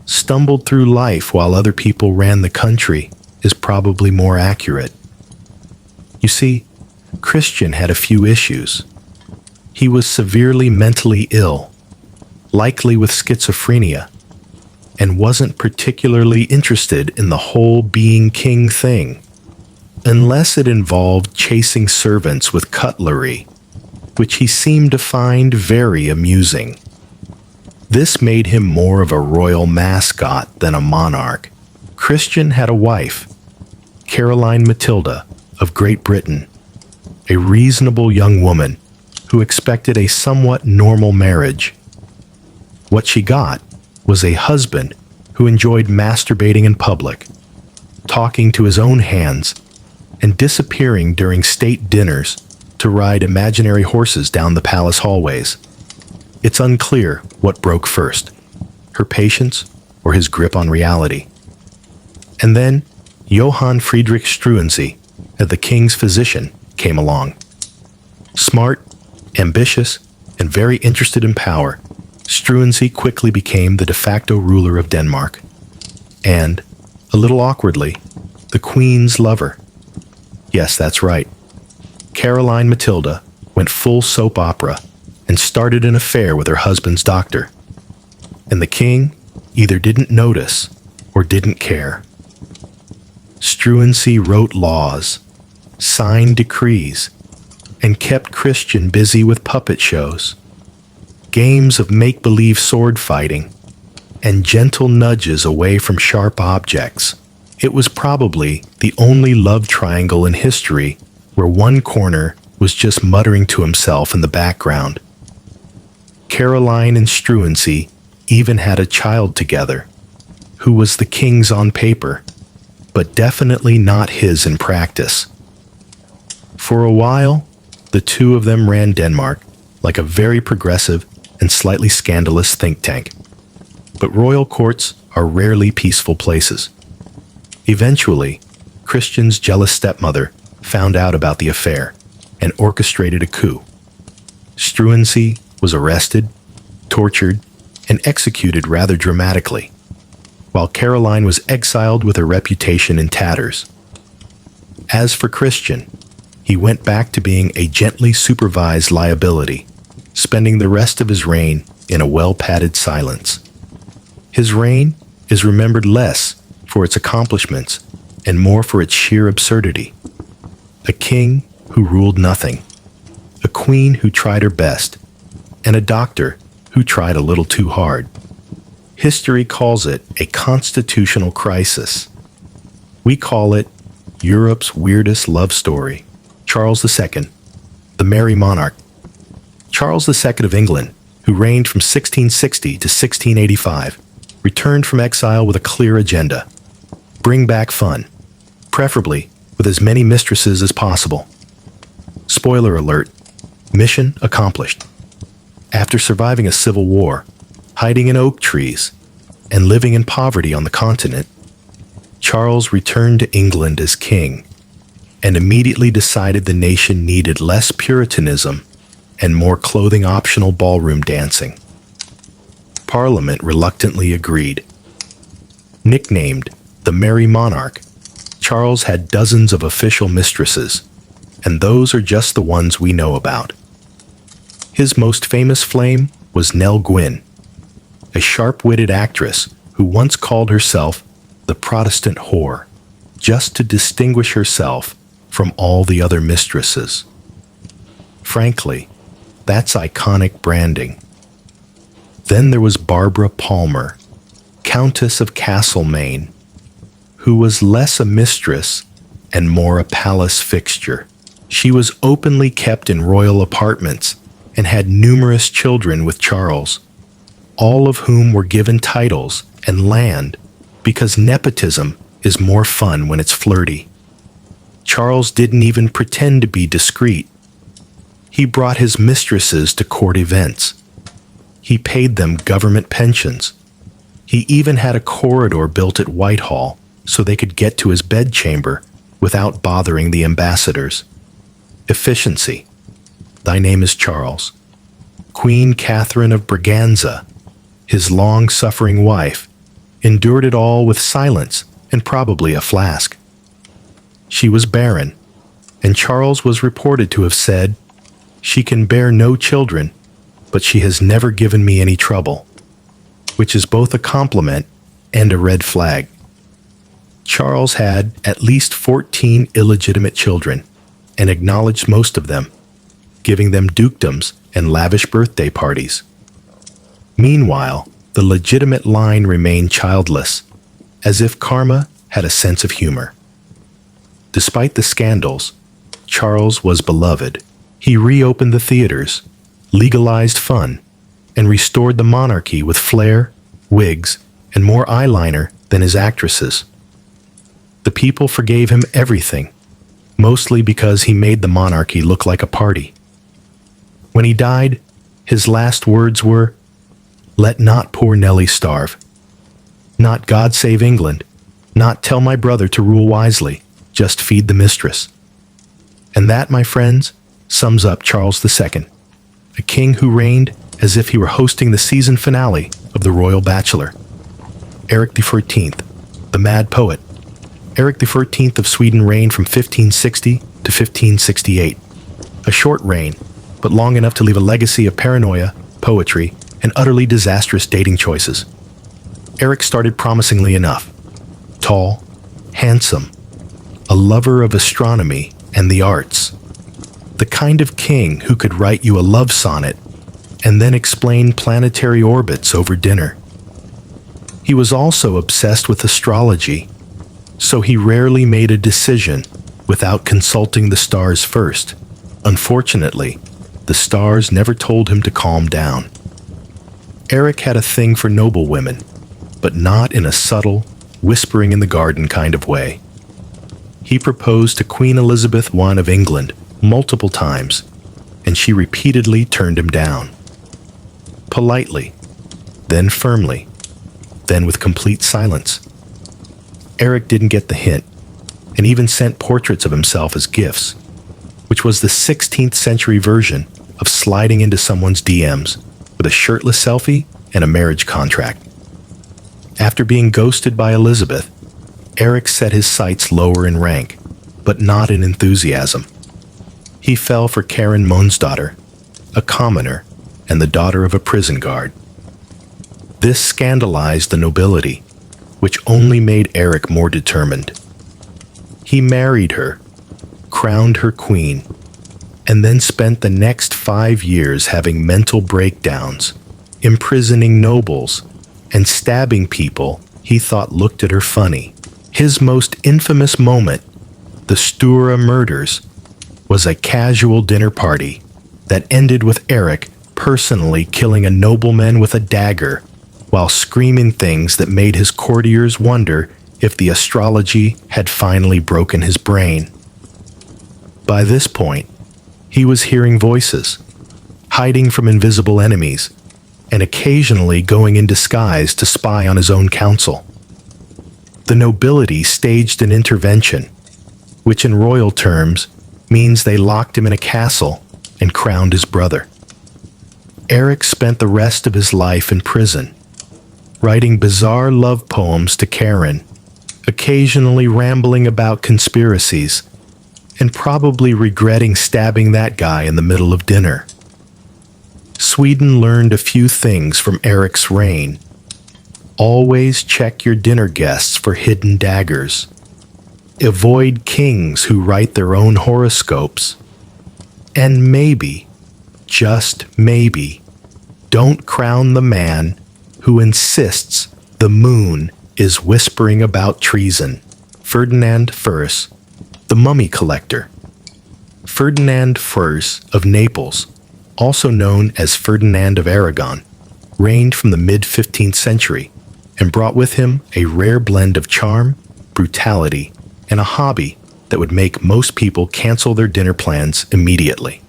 Stumbled through life while other people ran the country is probably more accurate. You see, Christian had a few issues. He was severely mentally ill, likely with schizophrenia, and wasn't particularly interested in the whole being king thing, unless it involved chasing servants with cutlery, which he seemed to find very amusing. This made him more of a royal mascot than a monarch. Christian had a wife, Caroline Matilda of Great Britain, a reasonable young woman who expected a somewhat normal marriage. What she got was a husband who enjoyed masturbating in public, talking to his own hands, and disappearing during state dinners to ride imaginary horses down the palace hallways. It's unclear what broke first, her patience or his grip on reality. And then Johann Friedrich Struensee, the king's physician, came along. Smart, ambitious, and very interested in power, Struensee quickly became the de facto ruler of Denmark, and, a little awkwardly, the queen's lover. Yes, that's right. Caroline Matilda went full soap opera and started an affair with her husband's doctor. And the king either didn't notice or didn't care. Struensee wrote laws, signed decrees, and kept Christian busy with puppet shows, games of make-believe sword fighting, and gentle nudges away from sharp objects. It was probably the only love triangle in history where one corner was just muttering to himself in the background. Caroline and Struensee even had a child together, who was the king's on paper, but definitely not his in practice. For a while, the two of them ran Denmark like a very progressive and slightly scandalous think tank. But royal courts are rarely peaceful places. Eventually, Christian's jealous stepmother found out about the affair and orchestrated a coup. Struensee was arrested, tortured, and executed rather dramatically, while Caroline was exiled with her reputation in tatters. As for Christian, he went back to being a gently supervised liability, spending the rest of his reign in a well-padded silence. His reign is remembered less for its accomplishments and more for its sheer absurdity. A king who ruled nothing, a queen who tried her best, and a doctor who tried a little too hard. History calls it a constitutional crisis. We call it Europe's weirdest love story. Charles II, the Merry Monarch. Charles II of England, who reigned from 1660 to 1685, returned from exile with a clear agenda: bring back fun, preferably with as many mistresses as possible. Spoiler alert, mission accomplished. After surviving a civil war, hiding in oak trees, and living in poverty on the continent, Charles returned to England as king and immediately decided the nation needed less Puritanism and more clothing-optional ballroom dancing. Parliament reluctantly agreed. Nicknamed the Merry Monarch, Charles had dozens of official mistresses, and those are just the ones we know about. His most famous flame was Nell Gwyn, a sharp-witted actress who once called herself the Protestant whore, just to distinguish herself from all the other mistresses. Frankly, that's iconic branding. Then there was Barbara Palmer, Countess of Castlemaine, who was less a mistress and more a palace fixture. She was openly kept in royal apartments and had numerous children with Charles, all of whom were given titles and land because nepotism is more fun when it's flirty. Charles didn't even pretend to be discreet. He brought his mistresses to court events. He paid them government pensions. He even had a corridor built at Whitehall so they could get to his bedchamber without bothering the ambassadors. Efficiency. Thy name is Charles. Queen Catherine of Braganza, his long-suffering wife, endured it all with silence and probably a flask. She was barren, and Charles was reported to have said, "She can bear no children, but she has never given me any trouble," which is both a compliment and a red flag. Charles had at least 14 illegitimate children and acknowledged most of them, giving them dukedoms and lavish birthday parties. Meanwhile, the legitimate line remained childless, as if karma had a sense of humor. Despite the scandals, Charles was beloved. He reopened the theaters, legalized fun, and restored the monarchy with flair, wigs, and more eyeliner than his actresses. The people forgave him everything, mostly because he made the monarchy look like a party. When he died, his last words were, "Let not poor Nellie starve. Not God save England. Not tell my brother to rule wisely. Just feed the mistress." And that, my friends, sums up Charles II, a king who reigned as if he were hosting the season finale of The Royal Bachelor. Eric XIV, the mad poet. Eric XIV of Sweden reigned from 1560 to 1568. A short reign, but long enough to leave a legacy of paranoia, poetry, and utterly disastrous dating choices. Eric started promisingly enough. Tall, handsome, a lover of astronomy and the arts. The kind of king who could write you a love sonnet and then explain planetary orbits over dinner. He was also obsessed with astrology, so he rarely made a decision without consulting the stars first. Unfortunately, the stars never told him to calm down. Eric had a thing for noble women, but not in a subtle, whispering in the garden kind of way. He proposed to Queen Elizabeth I of England multiple times, and she repeatedly turned him down. Politely, then firmly, then with complete silence. Eric didn't get the hint, and even sent portraits of himself as gifts, which was the 16th century version of sliding into someone's DMs with a shirtless selfie and a marriage contract. After being ghosted by Elizabeth, Eric set his sights lower in rank, but not in enthusiasm. He fell for Karen Monsdottir, a commoner and the daughter of a prison guard. This scandalized the nobility, which only made Eric more determined. He married her, crowned her queen, and then spent the next 5 years having mental breakdowns, imprisoning nobles, and stabbing people he thought looked at her funny. His most infamous moment, the Stura murders, was a casual dinner party that ended with Eric personally killing a nobleman with a dagger while screaming things that made his courtiers wonder if the astrology had finally broken his brain. By this point, he was hearing voices, hiding from invisible enemies, and occasionally going in disguise to spy on his own council. The nobility staged an intervention, which in royal terms means they locked him in a castle and crowned his brother. Eric spent the rest of his life in prison, writing bizarre love poems to Karen, occasionally rambling about conspiracies, and probably regretting stabbing that guy in the middle of dinner. Sweden learned a few things from Eric's reign. Always check your dinner guests for hidden daggers. Avoid kings who write their own horoscopes. And maybe, just maybe, don't crown the man who insists the moon is whispering about treason. Ferdinand I, the mummy collector. Ferdinand I of Naples, also known as Ferdinand of Aragon, reigned from the mid-15th century and brought with him a rare blend of charm, brutality, and a hobby that would make most people cancel their dinner plans immediately.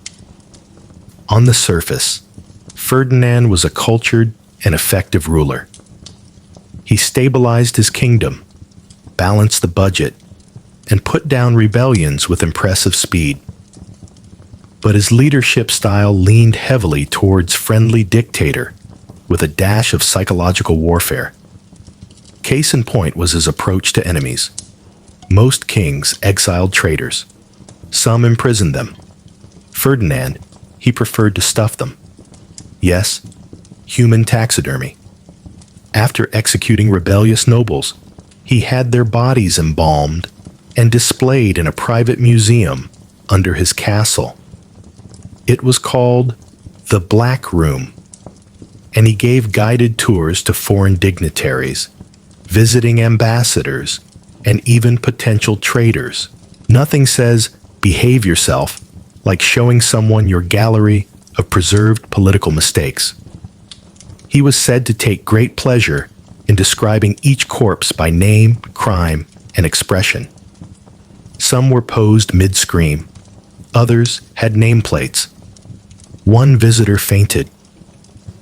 On the surface, Ferdinand was a cultured and effective ruler. He stabilized his kingdom, balanced the budget, and put down rebellions with impressive speed. But his leadership style leaned heavily towards friendly dictator with a dash of psychological warfare. Case in point was his approach to enemies. Most kings exiled traitors. Some imprisoned them. Ferdinand, he preferred to stuff them. Yes, human taxidermy. After executing rebellious nobles, he had their bodies embalmed and displayed in a private museum under his castle. It was called the Black Room, and he gave guided tours to foreign dignitaries, visiting ambassadors, and even potential traitors. Nothing says behave yourself like showing someone your gallery of preserved political mistakes. He was said to take great pleasure in describing each corpse by name, crime, and expression. Some were posed mid-scream. Others had nameplates. One visitor fainted.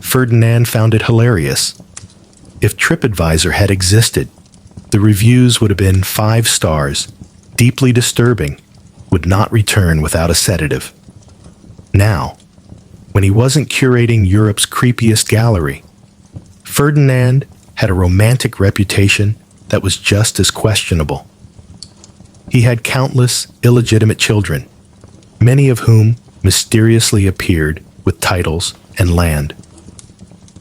Ferdinand found it hilarious. If TripAdvisor had existed, the reviews would have been 5 stars, deeply disturbing, would not return without a sedative. Now, when he wasn't curating Europe's creepiest gallery, Ferdinand had a romantic reputation that was just as questionable. He had countless illegitimate children, many of whom mysteriously appeared with titles and land.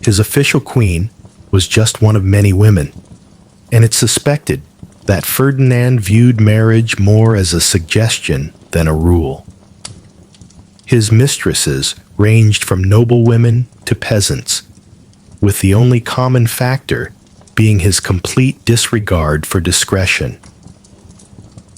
His official queen was just one of many women, and it's suspected that Ferdinand viewed marriage more as a suggestion than a rule. His mistresses ranged from noble women to peasants, with the only common factor being his complete disregard for discretion.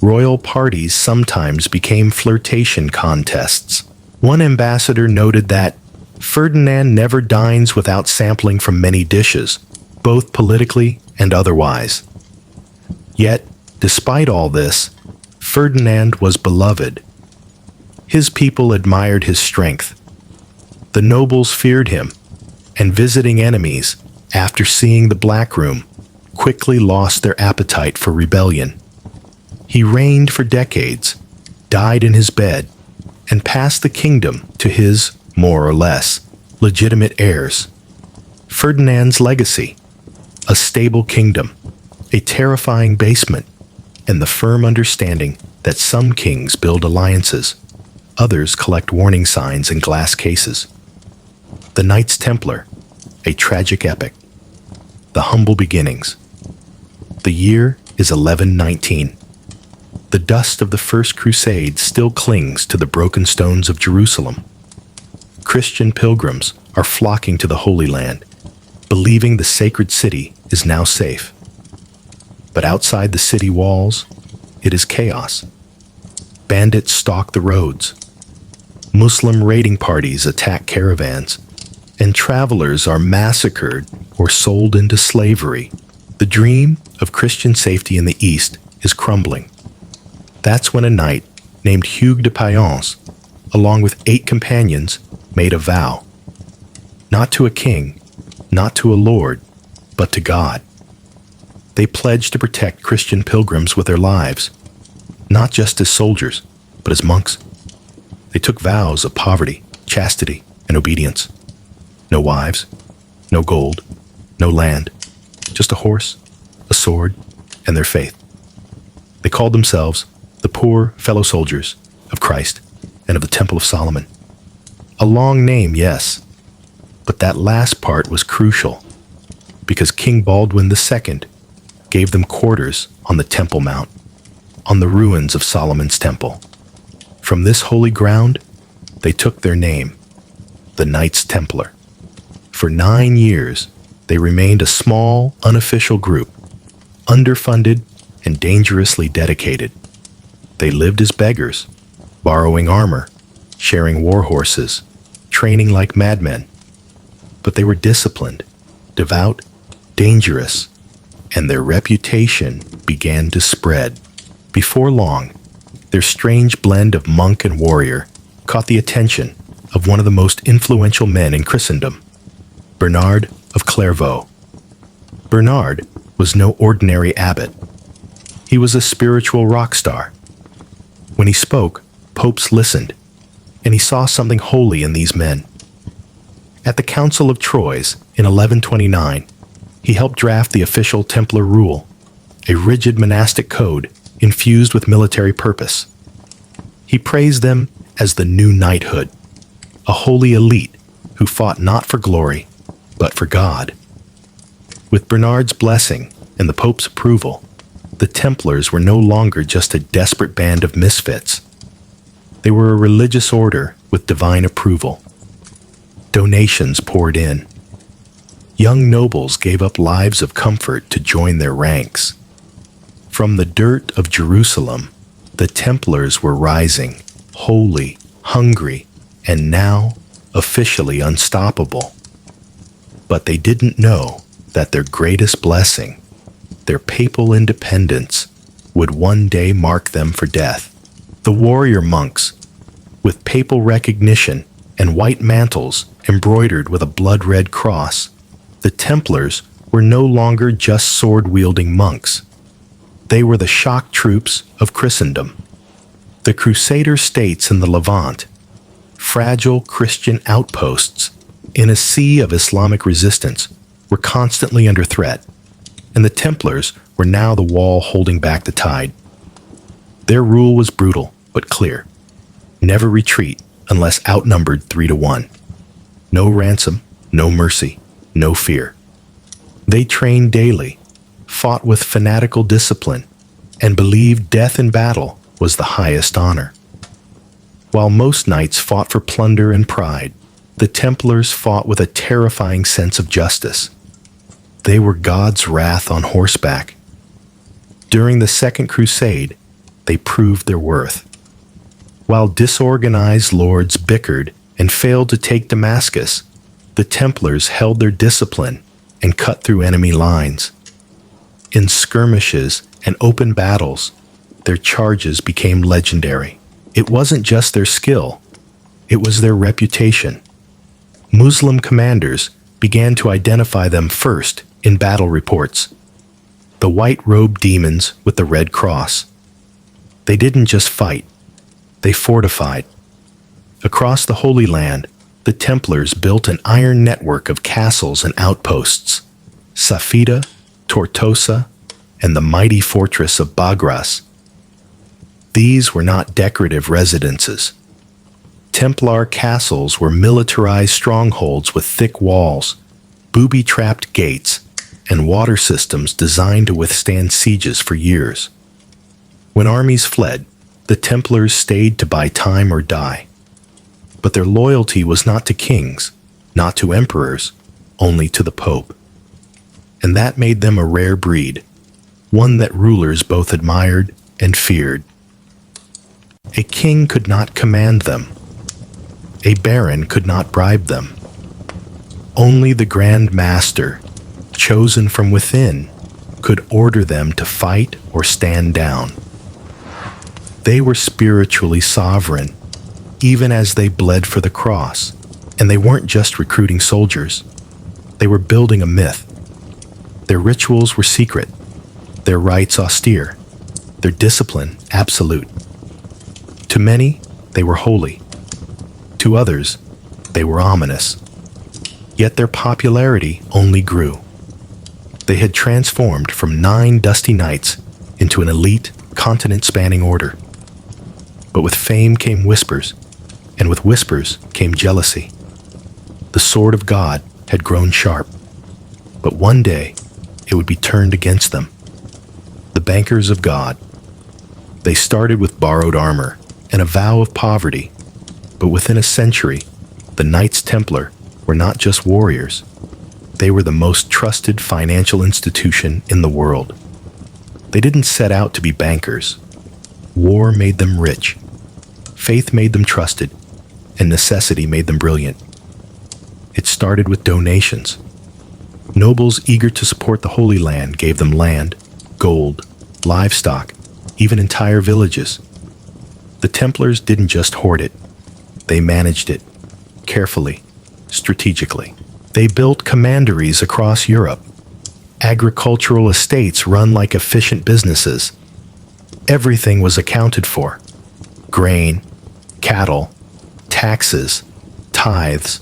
Royal parties sometimes became flirtation contests. One ambassador noted that Ferdinand never dines without sampling from many dishes, both politically and otherwise. Yet, despite all this, Ferdinand was beloved. His people admired his strength. The nobles feared him, and visiting enemies, after seeing the Black Room, quickly lost their appetite for rebellion. He reigned for decades, died in his bed, and passed the kingdom to his, more or less, legitimate heirs. Ferdinand's legacy: a stable kingdom, a terrifying basement, and the firm understanding that some kings build alliances, others collect warning signs in glass cases. The Knights Templar, a tragic epic. The humble beginnings. The year is 1119. The dust of the First Crusade still clings to the broken stones of Jerusalem. Christian pilgrims are flocking to the Holy Land, believing the sacred city is now safe. But outside the city walls, it is chaos. Bandits stalk the roads. Muslim raiding parties attack caravans, and travelers are massacred or sold into slavery. The dream of Christian safety in the East is crumbling. That's when a knight named Hugues de Payens, along with 8 companions, made a vow. Not to a king, not to a lord, but to God. They pledged to protect Christian pilgrims with their lives, not just as soldiers, but as monks. They took vows of poverty, chastity, and obedience. No wives, no gold, no land, just a horse, a sword, and their faith. They called themselves the poor fellow soldiers of Christ and of the Temple of Solomon. A long name, yes, but that last part was crucial because King Baldwin II gave them quarters on the Temple Mount, on the ruins of Solomon's Temple. From this holy ground, they took their name, the Knights Templar. For 9 years, they remained a small, unofficial group, underfunded and dangerously dedicated. They lived as beggars, borrowing armor, sharing war horses, training like madmen. But they were disciplined, devout, dangerous, and their reputation began to spread. Before long, their strange blend of monk and warrior caught the attention of one of the most influential men in Christendom, Bernard of Clairvaux. Bernard was no ordinary abbot. He was a spiritual rock star. When he spoke, popes listened, and he saw something holy in these men. At the Council of Troyes in 1129, he helped draft the official Templar rule, a rigid monastic code infused with military purpose. He praised them as the new knighthood, a holy elite who fought not for glory, but for God. With Bernard's blessing and the Pope's approval, the Templars were no longer just a desperate band of misfits. They were a religious order with divine approval. Donations poured in. Young nobles gave up lives of comfort to join their ranks. From the dirt of Jerusalem, the Templars were rising, holy, hungry, and now officially unstoppable. But they didn't know that their greatest blessing, their papal independence, would one day mark them for death. The warrior monks, with papal recognition and white mantles embroidered with a blood-red cross, the Templars were no longer just sword-wielding monks. They were the shock troops of Christendom. The Crusader states in the Levant, fragile Christian outposts in a sea of Islamic resistance, were constantly under threat, and the Templars were now the wall holding back the tide. Their rule was brutal but clear. Never retreat unless outnumbered 3-1. No ransom, no mercy, no fear. They trained daily, fought with fanatical discipline, and believed death in battle was the highest honor. While most knights fought for plunder and pride, the Templars fought with a terrifying sense of justice. They were God's wrath on horseback. During the Second Crusade, they proved their worth. While disorganized lords bickered and failed to take Damascus, the Templars held their discipline and cut through enemy lines. In skirmishes and open battles, their charges became legendary. It wasn't just their skill, it was their reputation. Muslim commanders began to identify them first in battle reports. The white-robed demons with the red cross. They didn't just fight, they fortified. Across the Holy Land, the Templars built an iron network of castles and outposts. Safida, Tortosa, and the mighty fortress of Bagras. These were not decorative residences. Templar castles were militarized strongholds with thick walls, booby-trapped gates, and water systems designed to withstand sieges for years. When armies fled, the Templars stayed to buy time or die. But their loyalty was not to kings, not to emperors, only to the Pope. And that made them a rare breed, one that rulers both admired and feared. A king could not command them. A baron could not bribe them. Only the Grand Master, chosen from within, could order them to fight or stand down. They were spiritually sovereign, even as they bled for the cross, and they weren't just recruiting soldiers. They were building a myth. Their rituals were secret, their rites austere, their discipline absolute. To many, they were holy. To others, they were ominous. Yet their popularity only grew. They had transformed from 9 dusty knights into an elite, continent-spanning order. But with fame came whispers, and with whispers came jealousy. The sword of God had grown sharp, but one day it would be turned against them. The bankers of God. They started with borrowed armor and a vow of poverty, but within a century, the Knights Templar were not just warriors. They were the most trusted financial institution in the world. They didn't set out to be bankers. War made them rich. Faith made them trusted, and necessity made them brilliant. It started with donations. Nobles eager to support the Holy Land gave them land, gold, livestock, even entire villages. The Templars didn't just hoard it. They managed it, carefully, strategically. They built commanderies across Europe, agricultural estates run like efficient businesses. Everything was accounted for: grain, cattle, taxes, tithes.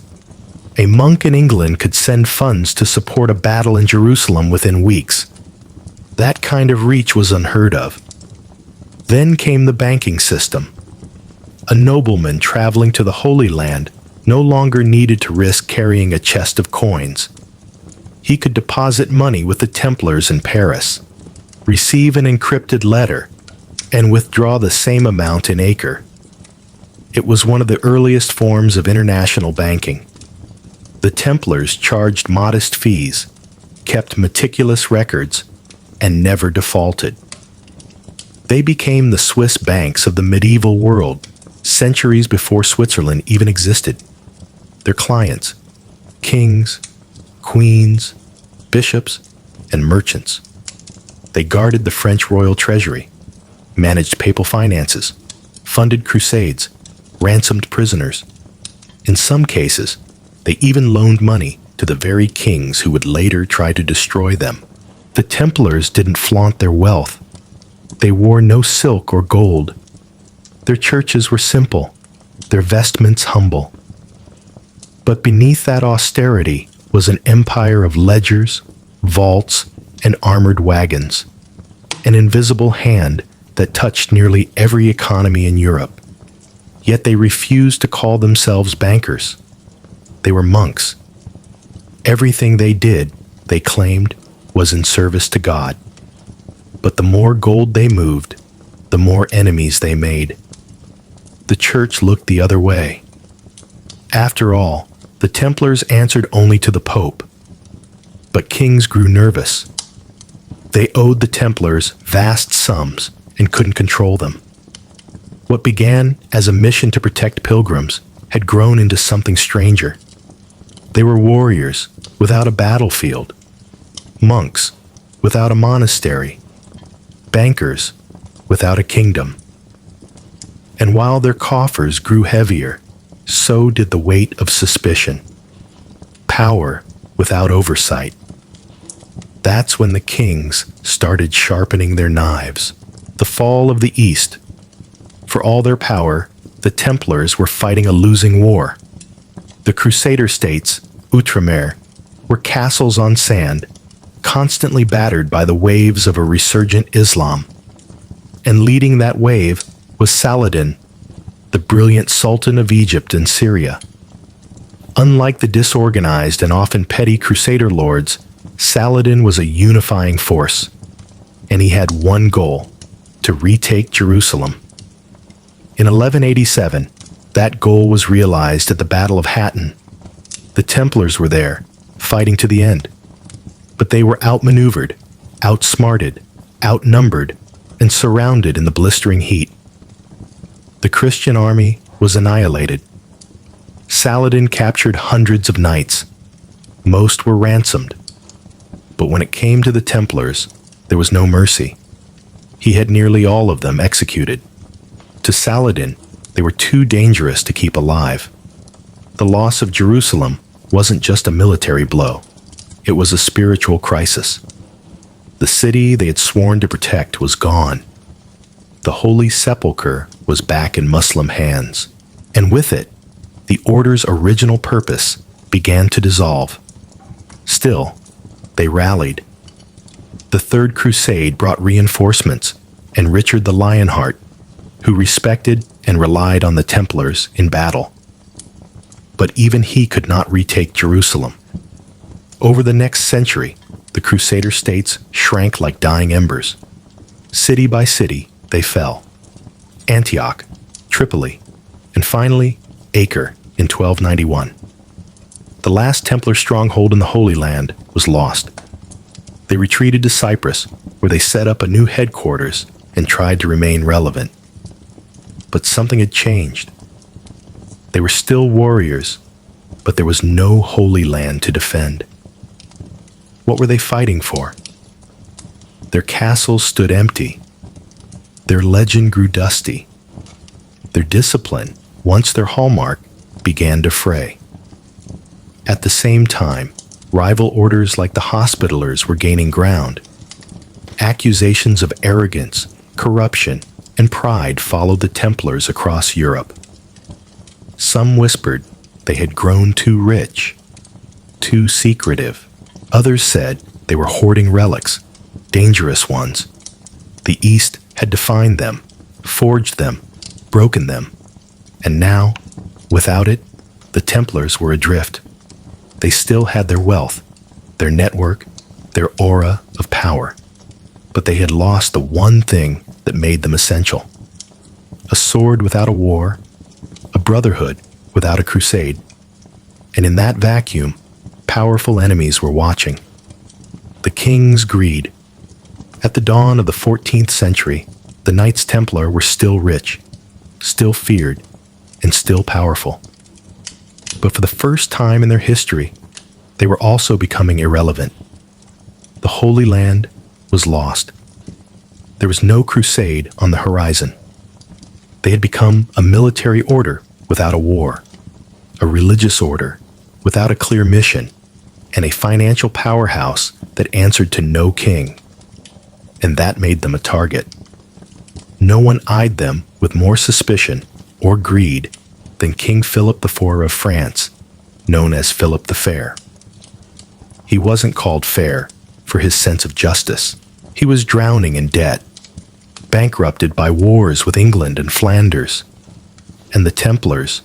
A monk in England could send funds to support a battle in Jerusalem within weeks. That kind of reach was unheard of. Then came the banking system. A nobleman traveling to the Holy Land no longer needed to risk carrying a chest of coins. He could deposit money with the Templars in Paris, receive an encrypted letter, and withdraw the same amount in Acre. It was one of the earliest forms of international banking. The Templars charged modest fees, kept meticulous records, and never defaulted. They became the Swiss banks of the medieval world, centuries before Switzerland even existed. Their clients: kings, queens, bishops, and merchants. They guarded the French royal treasury, managed papal finances, funded crusades, ransomed prisoners. In some cases, they even loaned money to the very kings who would later try to destroy them. The Templars didn't flaunt their wealth. They wore no silk or gold. Their churches were simple, their vestments humble. But beneath that austerity was an empire of ledgers, vaults, and armored wagons, an invisible hand that touched nearly every economy in Europe. Yet they refused to call themselves bankers. They were monks. Everything they did, they claimed, was in service to God. But the more gold they moved, the more enemies they made. The church looked the other way. After all, the Templars answered only to the Pope. But kings grew nervous. They owed the Templars vast sums and couldn't control them. What began as a mission to protect pilgrims had grown into something stranger. They were warriors without a battlefield, monks without a monastery, bankers without a kingdom. And while their coffers grew heavier, so did the weight of suspicion. Power without oversight. That's when the kings started sharpening their knives. The fall of the East. For all their power, the Templars were fighting a losing war. The Crusader states, Outremer, were castles on sand, constantly battered by the waves of a resurgent Islam. And leading that wave was Saladin, the brilliant Sultan of Egypt and Syria. Unlike the disorganized and often petty Crusader lords, Saladin was a unifying force, and he had one goal: to retake Jerusalem. In 1187, that goal was realized at the Battle of Hattin. The Templars were there, fighting to the end. But they were outmaneuvered, outsmarted, outnumbered, and surrounded in the blistering heat. The Christian army was annihilated. Saladin captured hundreds of knights. Most were ransomed. But when it came to the Templars, there was no mercy. He had nearly all of them executed. To Saladin, they were too dangerous to keep alive. The loss of Jerusalem wasn't just a military blow. It was a spiritual crisis. The city they had sworn to protect was gone. The Holy Sepulchre was back in Muslim hands, and with it, the Order's original purpose began to dissolve. Still, they rallied. The Third Crusade brought reinforcements, and Richard the Lionheart, who respected and relied on the Templars in battle. But even he could not retake Jerusalem. Over the next century, the Crusader states shrank like dying embers. City by city, they fell. Antioch, Tripoli, and finally, Acre in 1291. The last Templar stronghold in the Holy Land was lost. They retreated to Cyprus, where they set up a new headquarters and tried to remain relevant. But something had changed. They were still warriors, but there was no Holy Land to defend. What were they fighting for? Their castles stood empty. Their legend grew dusty. Their discipline, once their hallmark, began to fray. At the same time, rival orders like the Hospitallers were gaining ground. Accusations of arrogance, corruption, and pride followed the Templars across Europe. Some whispered they had grown too rich, too secretive. Others said they were hoarding relics, dangerous ones. The East had defined them, forged them, broken them. And now, without it, the Templars were adrift. They still had their wealth, their network, their aura of power. But they had lost the one thing that made them essential. A sword without a war, a brotherhood without a crusade. And in that vacuum, powerful enemies were watching. The king's greed. At the dawn of the 14th century, the Knights Templar were still rich, still feared, and still powerful. But for the first time in their history, they were also becoming irrelevant. The Holy Land was lost. There was no crusade on the horizon. They had become a military order without a war, a religious order without a clear mission, and a financial powerhouse that answered to no king. And that made them a target. No one eyed them with more suspicion or greed than King Philip IV of France, known as Philip the Fair. He wasn't called fair for his sense of justice. He was drowning in debt, bankrupted by wars with England and Flanders. And the Templars,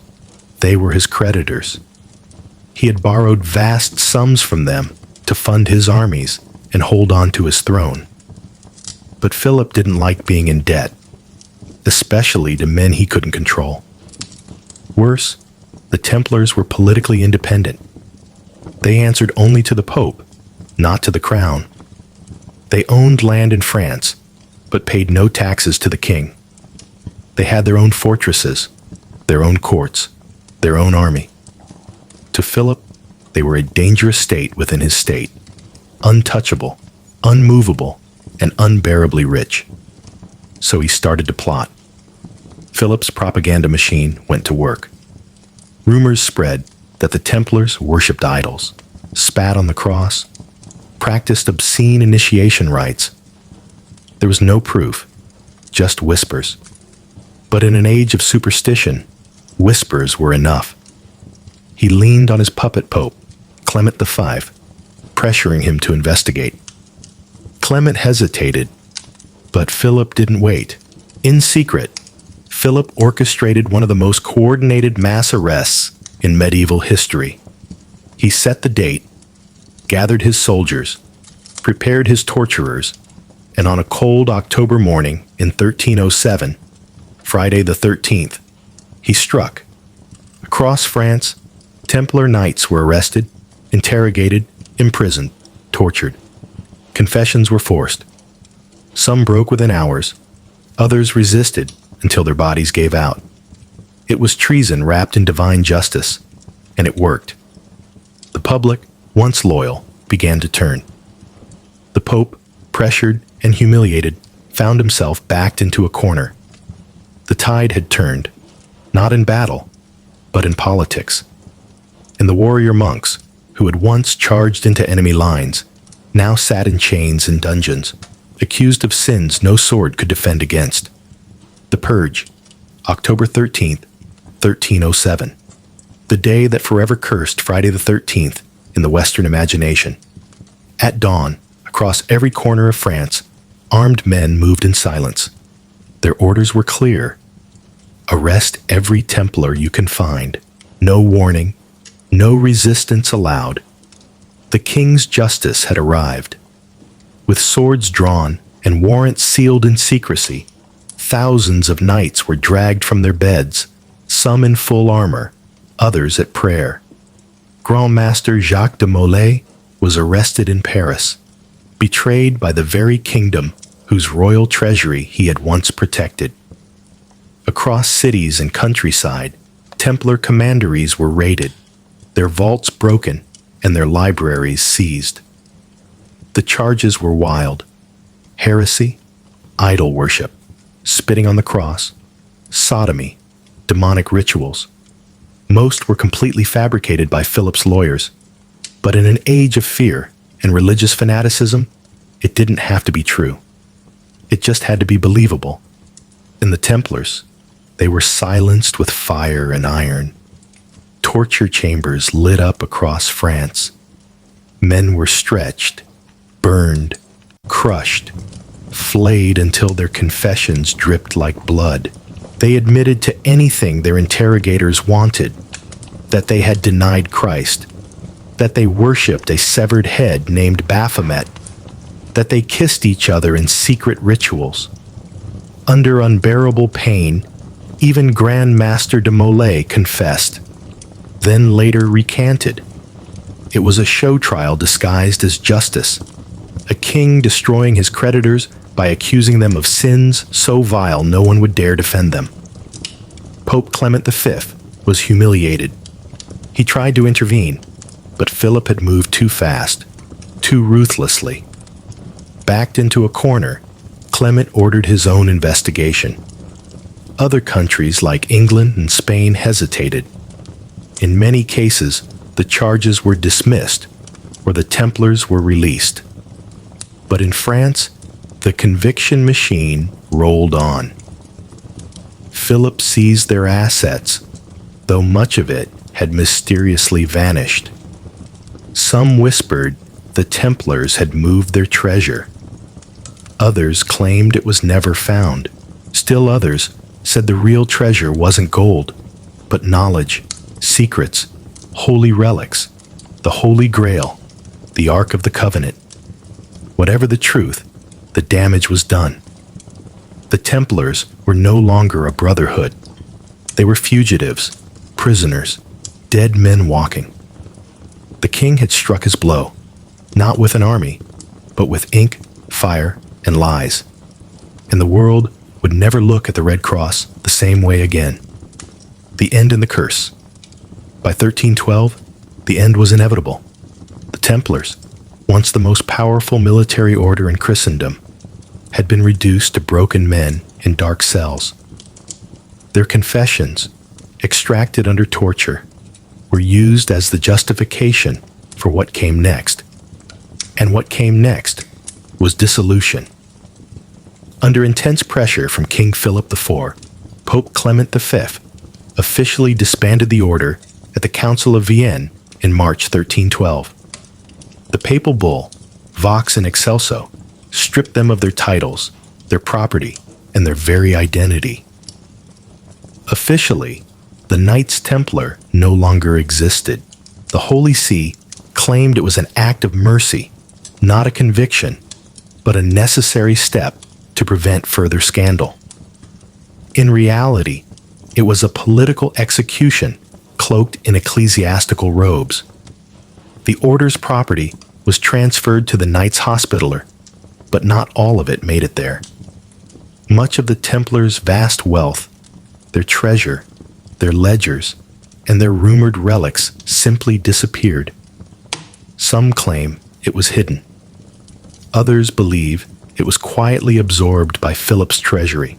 they were his creditors. He had borrowed vast sums from them to fund his armies and hold on to his throne. But Philip didn't like being in debt, especially to men he couldn't control. Worse, the Templars were politically independent. They answered only to the Pope, not to the crown. They owned land in France, but paid no taxes to the king. They had their own fortresses, their own courts, their own army. To Philip, they were a dangerous state within his state, untouchable, unmovable, and unbearably rich. So he started to plot. Philip's propaganda machine went to work. Rumors spread that the Templars worshipped idols, spat on the cross, practiced obscene initiation rites. There was no proof, just whispers. But in an age of superstition, whispers were enough. He leaned on his puppet pope, Clement V, pressuring him to investigate. Clement hesitated, but Philip didn't wait. In secret, Philip orchestrated one of the most coordinated mass arrests in medieval history. He set the date, gathered his soldiers, prepared his torturers, and on a cold October morning in 1307, Friday the 13th, he struck. Across France, Templar knights were arrested, interrogated, imprisoned, tortured. Confessions were forced. Some broke within hours, others resisted until their bodies gave out. It was treason wrapped in divine justice, and it worked. The public, once loyal, began to turn. The Pope, pressured and humiliated, found himself backed into a corner. The tide had turned, not in battle, but in politics. And the warrior monks, who had once charged into enemy lines, now sat in chains in dungeons, accused of sins no sword could defend against. The Purge, October 13th, 1307. The day that forever cursed Friday the 13th in the Western imagination. At dawn, across every corner of France, armed men moved in silence. Their orders were clear. Arrest every Templar you can find. No warning, no resistance allowed. The king's justice had arrived. With swords drawn and warrants sealed in secrecy, thousands of knights were dragged from their beds, some in full armor, others at prayer. Grand Master Jacques de Molay was arrested in Paris, betrayed by the very kingdom whose royal treasury he had once protected. Across cities and countryside, Templar commanderies were raided, their vaults broken, and their libraries seized. The charges were wild: heresy, idol worship, spitting on the cross, sodomy, demonic rituals. Most were completely fabricated by Philip's lawyers, but in an age of fear and religious fanaticism, it didn't have to be true. It just had to be believable. And the Templars, they were silenced with fire and iron. Torture chambers lit up across France. Men were stretched, burned, crushed, flayed until their confessions dripped like blood. They admitted to anything their interrogators wanted: that they had denied Christ, that they worshipped a severed head named Baphomet, that they kissed each other in secret rituals. Under unbearable pain, even Grand Master de Molay confessed, then later recanted. It was a show trial disguised as justice, a king destroying his creditors by accusing them of sins so vile no one would dare defend them. Pope Clement V was humiliated. He tried to intervene, but Philip had moved too fast, too ruthlessly. Backed into a corner, Clement ordered his own investigation. Other countries like England and Spain hesitated. In many cases, the charges were dismissed, or the Templars were released. But in France, the conviction machine rolled on. Philip seized their assets, though much of it had mysteriously vanished. Some whispered the Templars had moved their treasure. Others claimed it was never found. Still others said the real treasure wasn't gold, but knowledge, secrets, holy relics, the Holy Grail, the Ark of the Covenant. Whatever the truth, the damage was done. The Templars were no longer a brotherhood. They were fugitives, prisoners, dead men walking. The king had struck his blow, not with an army, but with ink, fire, and lies. And the world would never look at the Red Cross the same way again. The end and the curse. By 1312, the end was inevitable. The Templars, once the most powerful military order in Christendom, had been reduced to broken men in dark cells. Their confessions, extracted under torture, were used as the justification for what came next. And what came next was dissolution. Under intense pressure from King Philip IV, Pope Clement V officially disbanded the order at the Council of Vienne in March 1312. The papal bull, Vox in Excelso, stripped them of their titles, their property, and their very identity. Officially, the Knights Templar no longer existed. The Holy See claimed it was an act of mercy, not a conviction, but a necessary step to prevent further scandal. In reality, it was a political execution cloaked in ecclesiastical robes. The order's property was transferred to the Knights Hospitaller, but not all of it made it there. Much of the Templars' vast wealth, their treasure, their ledgers, and their rumored relics simply disappeared. Some claim it was hidden. Others believe it was quietly absorbed by Philip's treasury.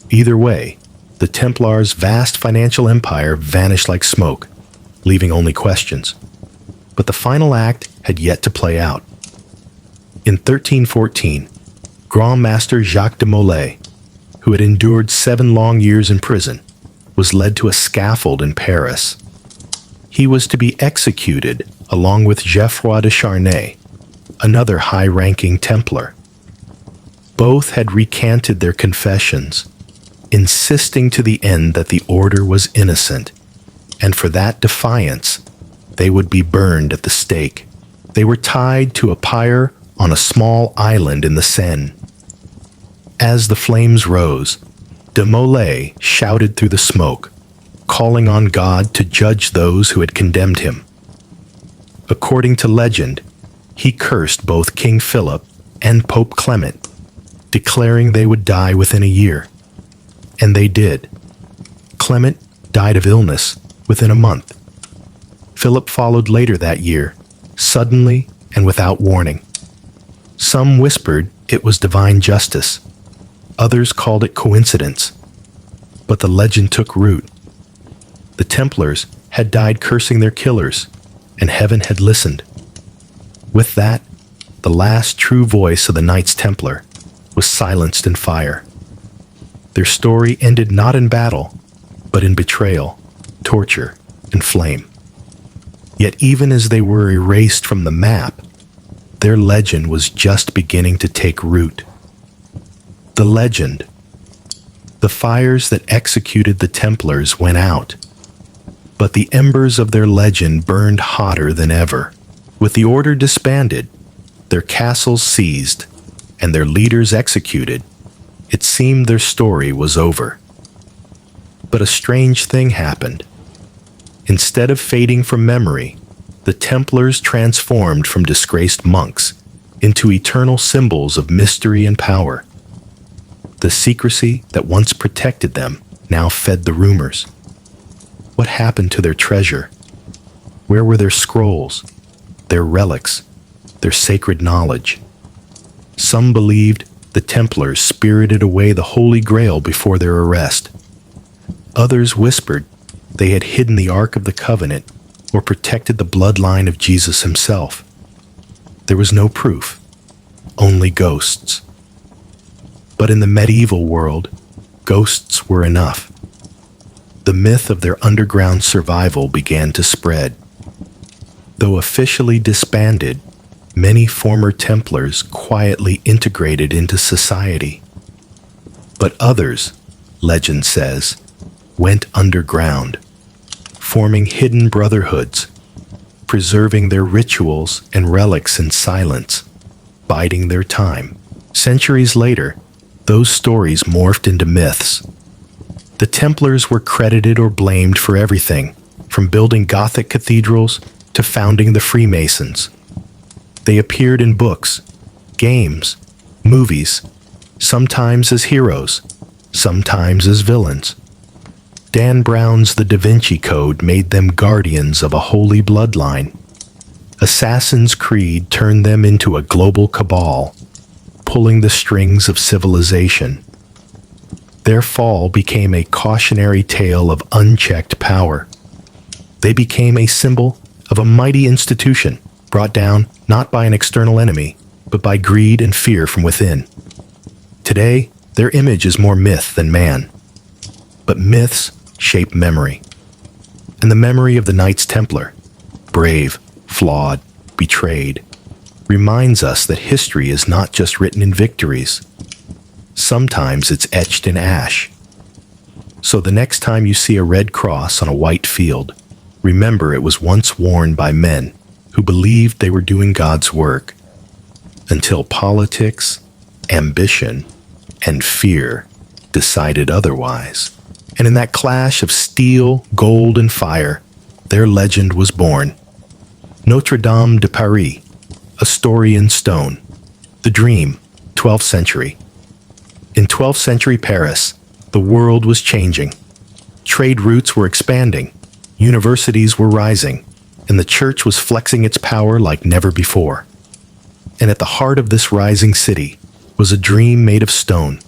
Either way, the Templars' vast financial empire vanished like smoke, leaving only questions. but the final act had yet to play out. In 1314, Grand Master Jacques de Molay, who had endured 7 long years in prison, was led to a scaffold in Paris. He was to be executed along with Geoffroy de Charnay, another high-ranking Templar. Both had recanted their confessions, insisting to the end that the order was innocent, and for that defiance, they would be burned at the stake. They were tied to a pyre on a small island in the Seine. As the flames rose, de Molay shouted through the smoke, calling on God to judge those who had condemned him. According to legend, he cursed both King Philip and Pope Clement, declaring they would die within a year. And they did. Clement died of illness within a month. Philip followed later that year, suddenly and without warning. Some whispered it was divine justice. Others called it coincidence. But the legend took root. The Templars had died cursing their killers, and heaven had listened. With that, the last true voice of the Knights Templar was silenced in fire. Their story ended not in battle, but in betrayal, torture, and flame. Yet even as they were erased from the map, their legend was just beginning to take root. The legend. The fires that executed the Templars went out, but the embers of their legend burned hotter than ever. With the order disbanded, their castles seized, and their leaders executed, it seemed their story was over. But a strange thing happened. Instead of fading from memory, the Templars transformed from disgraced monks into eternal symbols of mystery and power. The secrecy that once protected them now fed the rumors. What happened to their treasure? Where were their scrolls, their relics, their sacred knowledge? Some believed the Templars spirited away the Holy Grail before their arrest. Others whispered they had hidden the Ark of the Covenant or protected the bloodline of Jesus himself. There was no proof, only ghosts. But in the medieval world, ghosts were enough. The myth of their underground survival began to spread. Though officially disbanded, many former Templars quietly integrated into society. But others, legend says, went underground, forming hidden brotherhoods, preserving their rituals and relics in silence, biding their time. Centuries later, those stories morphed into myths. The Templars were credited or blamed for everything, from building Gothic cathedrals to founding the Freemasons. They appeared in books, games, movies, sometimes as heroes, sometimes as villains. Dan Brown's The Da Vinci Code made them guardians of a holy bloodline. Assassin's Creed turned them into a global cabal, pulling the strings of civilization. Their fall became a cautionary tale of unchecked power. They became a symbol of a mighty institution brought down not by an external enemy, but by greed and fear from within. Today, their image is more myth than man. But myths shape memory. And the memory of the Knights Templar, brave, flawed, betrayed, reminds us that history is not just written in victories. Sometimes it's etched in ash. So the next time you see a red cross on a white field, remember it was once worn by men who believed they were doing God's work, until politics, ambition, and fear decided otherwise. And in that clash of steel, gold, and fire, their legend was born. Notre Dame de Paris, a story in stone. The Dream, 12th century. In 12th century Paris, the world was changing. Trade routes were expanding, universities were rising, and the church was flexing its power like never before. And at the heart of this rising city was a dream made of stone.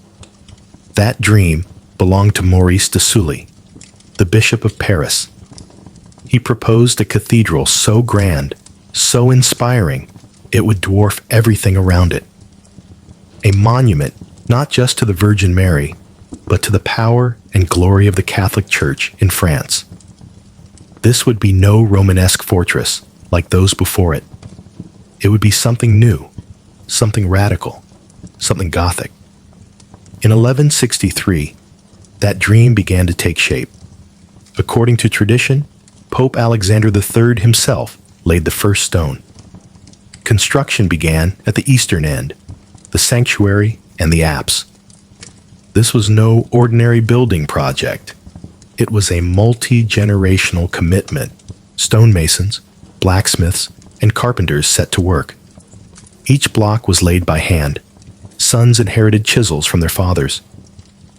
That dream belonged to Maurice de Sully, the Bishop of Paris. He proposed a cathedral so grand so inspiring it would dwarf everything around it. A monument not just to the Virgin Mary, but to the power and glory of the Catholic Church in France. This would be no Romanesque fortress like those before it. It would be something new, something radical, something Gothic. In 1163, that dream began to take shape. According to tradition, Pope Alexander III himself laid the first stone. Construction began at the eastern end, the sanctuary and the apse. This was no ordinary building project. It was a multi-generational commitment. Stonemasons, blacksmiths, and carpenters set to work. Each block was laid by hand. Sons inherited chisels from their fathers.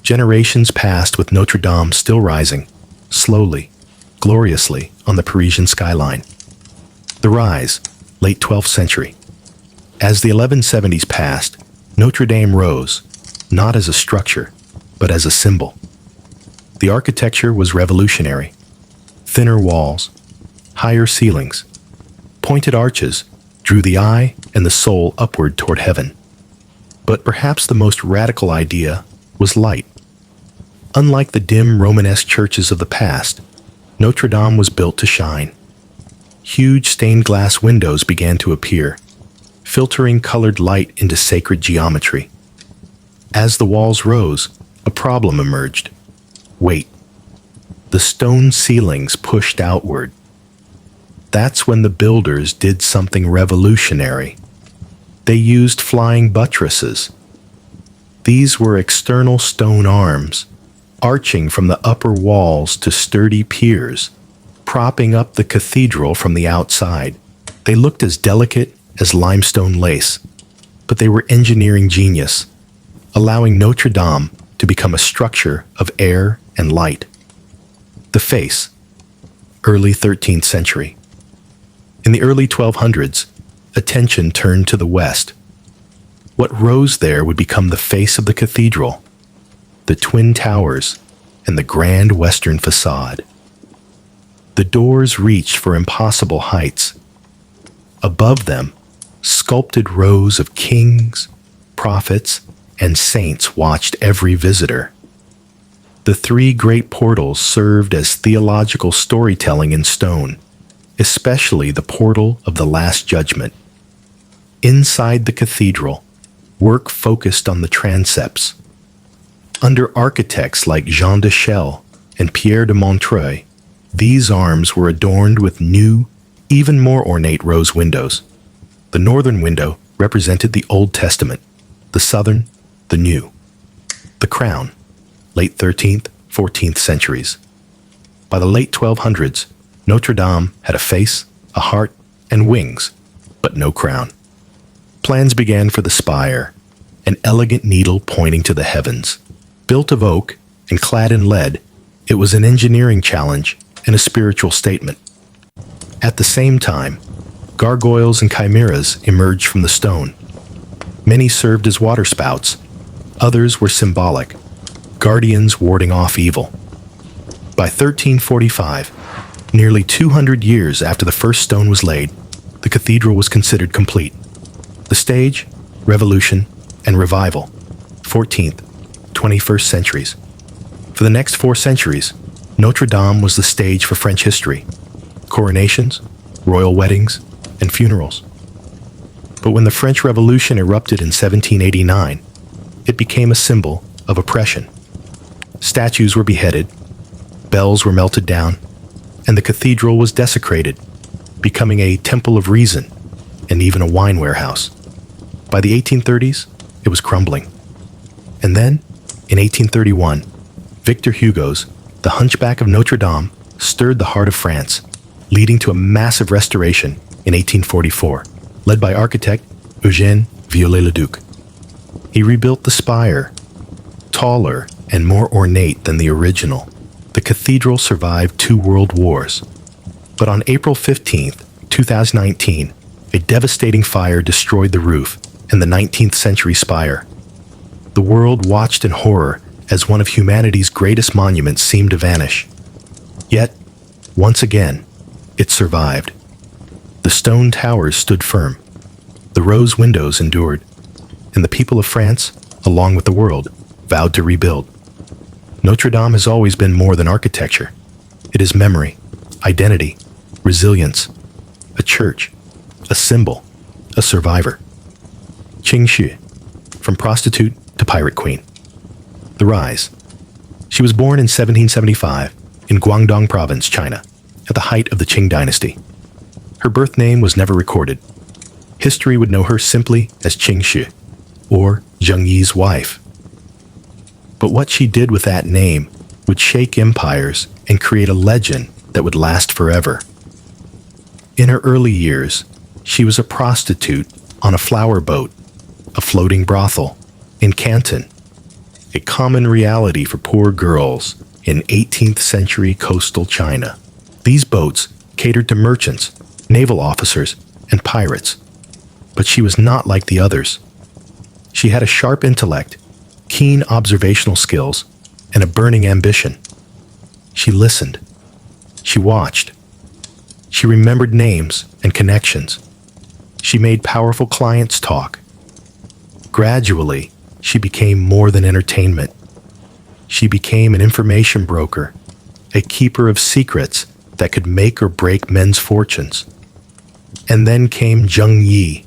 Generations passed with Notre Dame still rising, slowly, gloriously, on the Parisian skyline. The rise, late 12th century. As the 1170s passed, Notre Dame rose, not as a structure, but as a symbol. The architecture was revolutionary. Thinner walls, higher ceilings, pointed arches drew the eye and the soul upward toward heaven. But perhaps the most radical idea was light. Unlike the dim Romanesque churches of the past, Notre Dame was built to shine. Huge stained glass windows began to appear, filtering colored light into sacred geometry. As the walls rose, a problem emerged. Weight. The stone ceilings pushed outward. That's when the builders did something revolutionary. They used flying buttresses. These were external stone arms, arching from the upper walls to sturdy piers, propping up the cathedral from the outside. They looked as delicate as limestone lace, but they were engineering genius, allowing Notre Dame to become a structure of air and light. The face, early 13th century. In the early 1200s, attention turned to the west. What rose there would become the face of the cathedral, the twin towers, and the grand western facade. The doors reached for impossible heights. Above them, sculpted rows of kings, prophets, and saints watched every visitor. The three great portals served as theological storytelling in stone, especially the portal of the Last Judgment. Inside the cathedral, work focused on the transepts. Under architects like Jean de Chelles and Pierre de Montreuil, these arms were adorned with new, even more ornate rose windows. The northern window represented the Old Testament, the southern, the New. The crown, late 13th, 14th centuries. By the late 1200s, Notre Dame had a face, a heart, and wings, but no crown. Plans began for the spire, an elegant needle pointing to the heavens. Built of oak and clad in lead, it was an engineering challenge and a spiritual statement. At the same time, gargoyles and chimeras emerged from the stone. Many served as waterspouts. Others were symbolic, guardians warding off evil. By 1345, nearly 200 years after the first stone was laid, the cathedral was considered complete. The stage, revolution, and revival, 14th, 21st centuries. For the next 4 centuries, Notre Dame was the stage for French history, coronations, royal weddings, and funerals. But when the French Revolution erupted in 1789, it became a symbol of oppression. Statues were beheaded, bells were melted down, and the cathedral was desecrated, becoming a temple of reason and even a wine warehouse. By the 1830s, it was crumbling. And then, in 1831, Victor Hugo's The Hunchback of Notre Dame stirred the heart of France, leading to a massive restoration in 1844, led by architect Eugène Viollet-le-Duc. He rebuilt the spire, taller and more ornate than the original. The cathedral survived 2 world wars. But on April 15, 2019, a devastating fire destroyed the roof and the 19th century spire. The world watched in horror as one of humanity's greatest monuments seemed to vanish. Yet, once again, it survived. The stone towers stood firm, the rose windows endured, and the people of France, along with the world, vowed to rebuild. Notre Dame has always been more than architecture. It is memory, identity, resilience, a church, a symbol, a survivor. Qing Shi, from prostitute to pirate queen. The rise. She was born in 1775 in Guangdong Province, China, at the height of the Qing dynasty. Her birth name was never recorded. History would know her simply as Qing Shi, or Zheng Yi's wife. But what she did with that name would shake empires and create a legend that would last forever. In her early years, she was a prostitute on a flower boat, a floating brothel, in Canton, a common reality for poor girls in 18th century coastal China. These boats catered to merchants, naval officers, and pirates. But she was not like the others. She had a sharp intellect, keen observational skills, and a burning ambition. She listened. She watched. She remembered names and connections. She made powerful clients talk. Gradually, she became more than entertainment. She became an information broker, a keeper of secrets that could make or break men's fortunes. And then came Zheng Yi,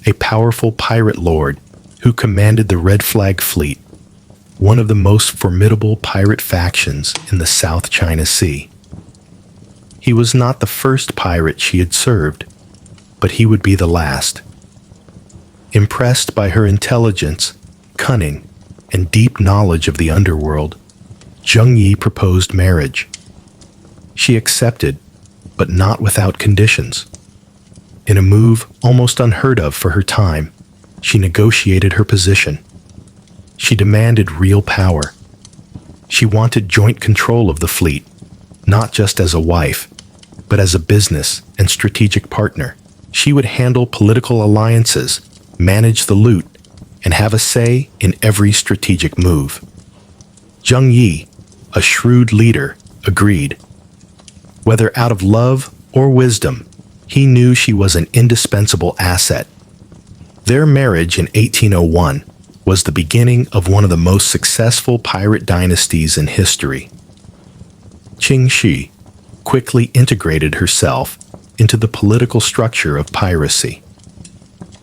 a powerful pirate lord who commanded the Red Flag Fleet, one of the most formidable pirate factions in the South China Sea. He was not the first pirate she had served, but he would be the last. Impressed by her intelligence, cunning, and deep knowledge of the underworld, Zheng Yi proposed marriage. She accepted, but not without conditions. In a move almost unheard of for her time, she negotiated her position. She demanded real power. She wanted joint control of the fleet, not just as a wife, but as a business and strategic partner. She would handle political alliances, manage the loot, and have a say in every strategic move. Zheng Yi, a shrewd leader, agreed. Whether out of love or wisdom, he knew she was an indispensable asset. Their marriage in 1801 was the beginning of one of the most successful pirate dynasties in history. Qing Shi quickly integrated herself into the political structure of piracy.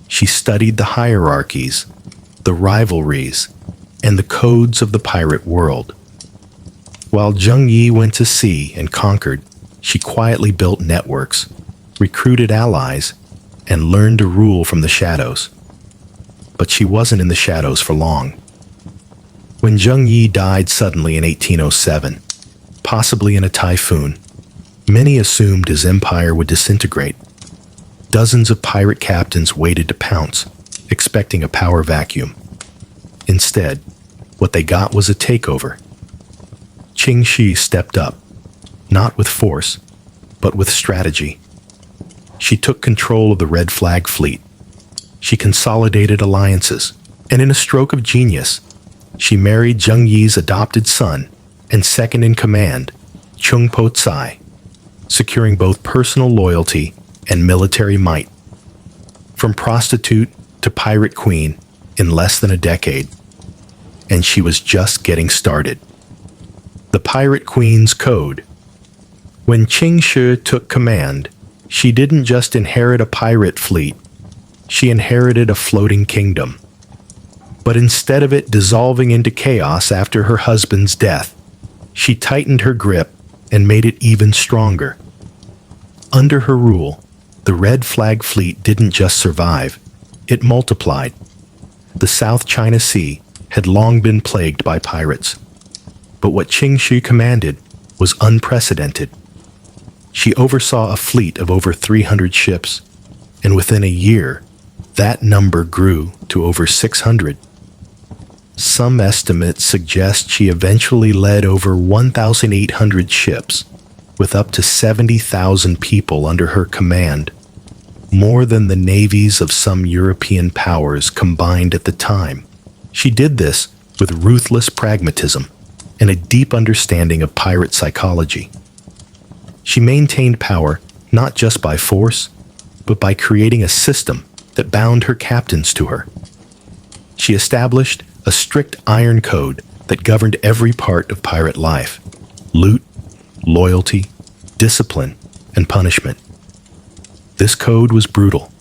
She studied the hierarchies, the rivalries, and the codes of the pirate world. While Zheng Yi went to sea and conquered, she quietly built networks, recruited allies, and learned to rule from the shadows. But she wasn't in the shadows for long. When Zheng Yi died suddenly in 1807, possibly in a typhoon, many assumed his empire would disintegrate. Dozens of pirate captains waited to pounce, expecting a power vacuum. Instead, what they got was a takeover. Qing Shi stepped up, not with force, but with strategy. She took control of the Red Flag Fleet. She consolidated alliances, and in a stroke of genius, she married Zheng Yi's adopted son and second-in-command, Chung Po Tsai, securing both personal loyalty and military might. From prostitute to pirate queen in less than a decade, and she was just getting started. The Pirate Queen's Code. When Qing Shi took command, she didn't just inherit a pirate fleet, she inherited a floating kingdom. But instead of it dissolving into chaos after her husband's death, she tightened her grip and made it even stronger. Under her rule, the Red Flag Fleet didn't just survive, it multiplied. The South China Sea had long been plagued by pirates. But what Qing Shi commanded was unprecedented. She oversaw a fleet of over 300 ships, and within a year, that number grew to over 600. Some estimates suggest she eventually led over 1,800 ships, with up to 70,000 people under her command, more than the navies of some European powers combined at the time. She did this with ruthless pragmatism and a deep understanding of pirate psychology. She maintained power not just by force, but by creating a system that bound her captains to her. She established a strict iron code that governed every part of pirate life: loot, loyalty, discipline, and punishment. This code was brutal,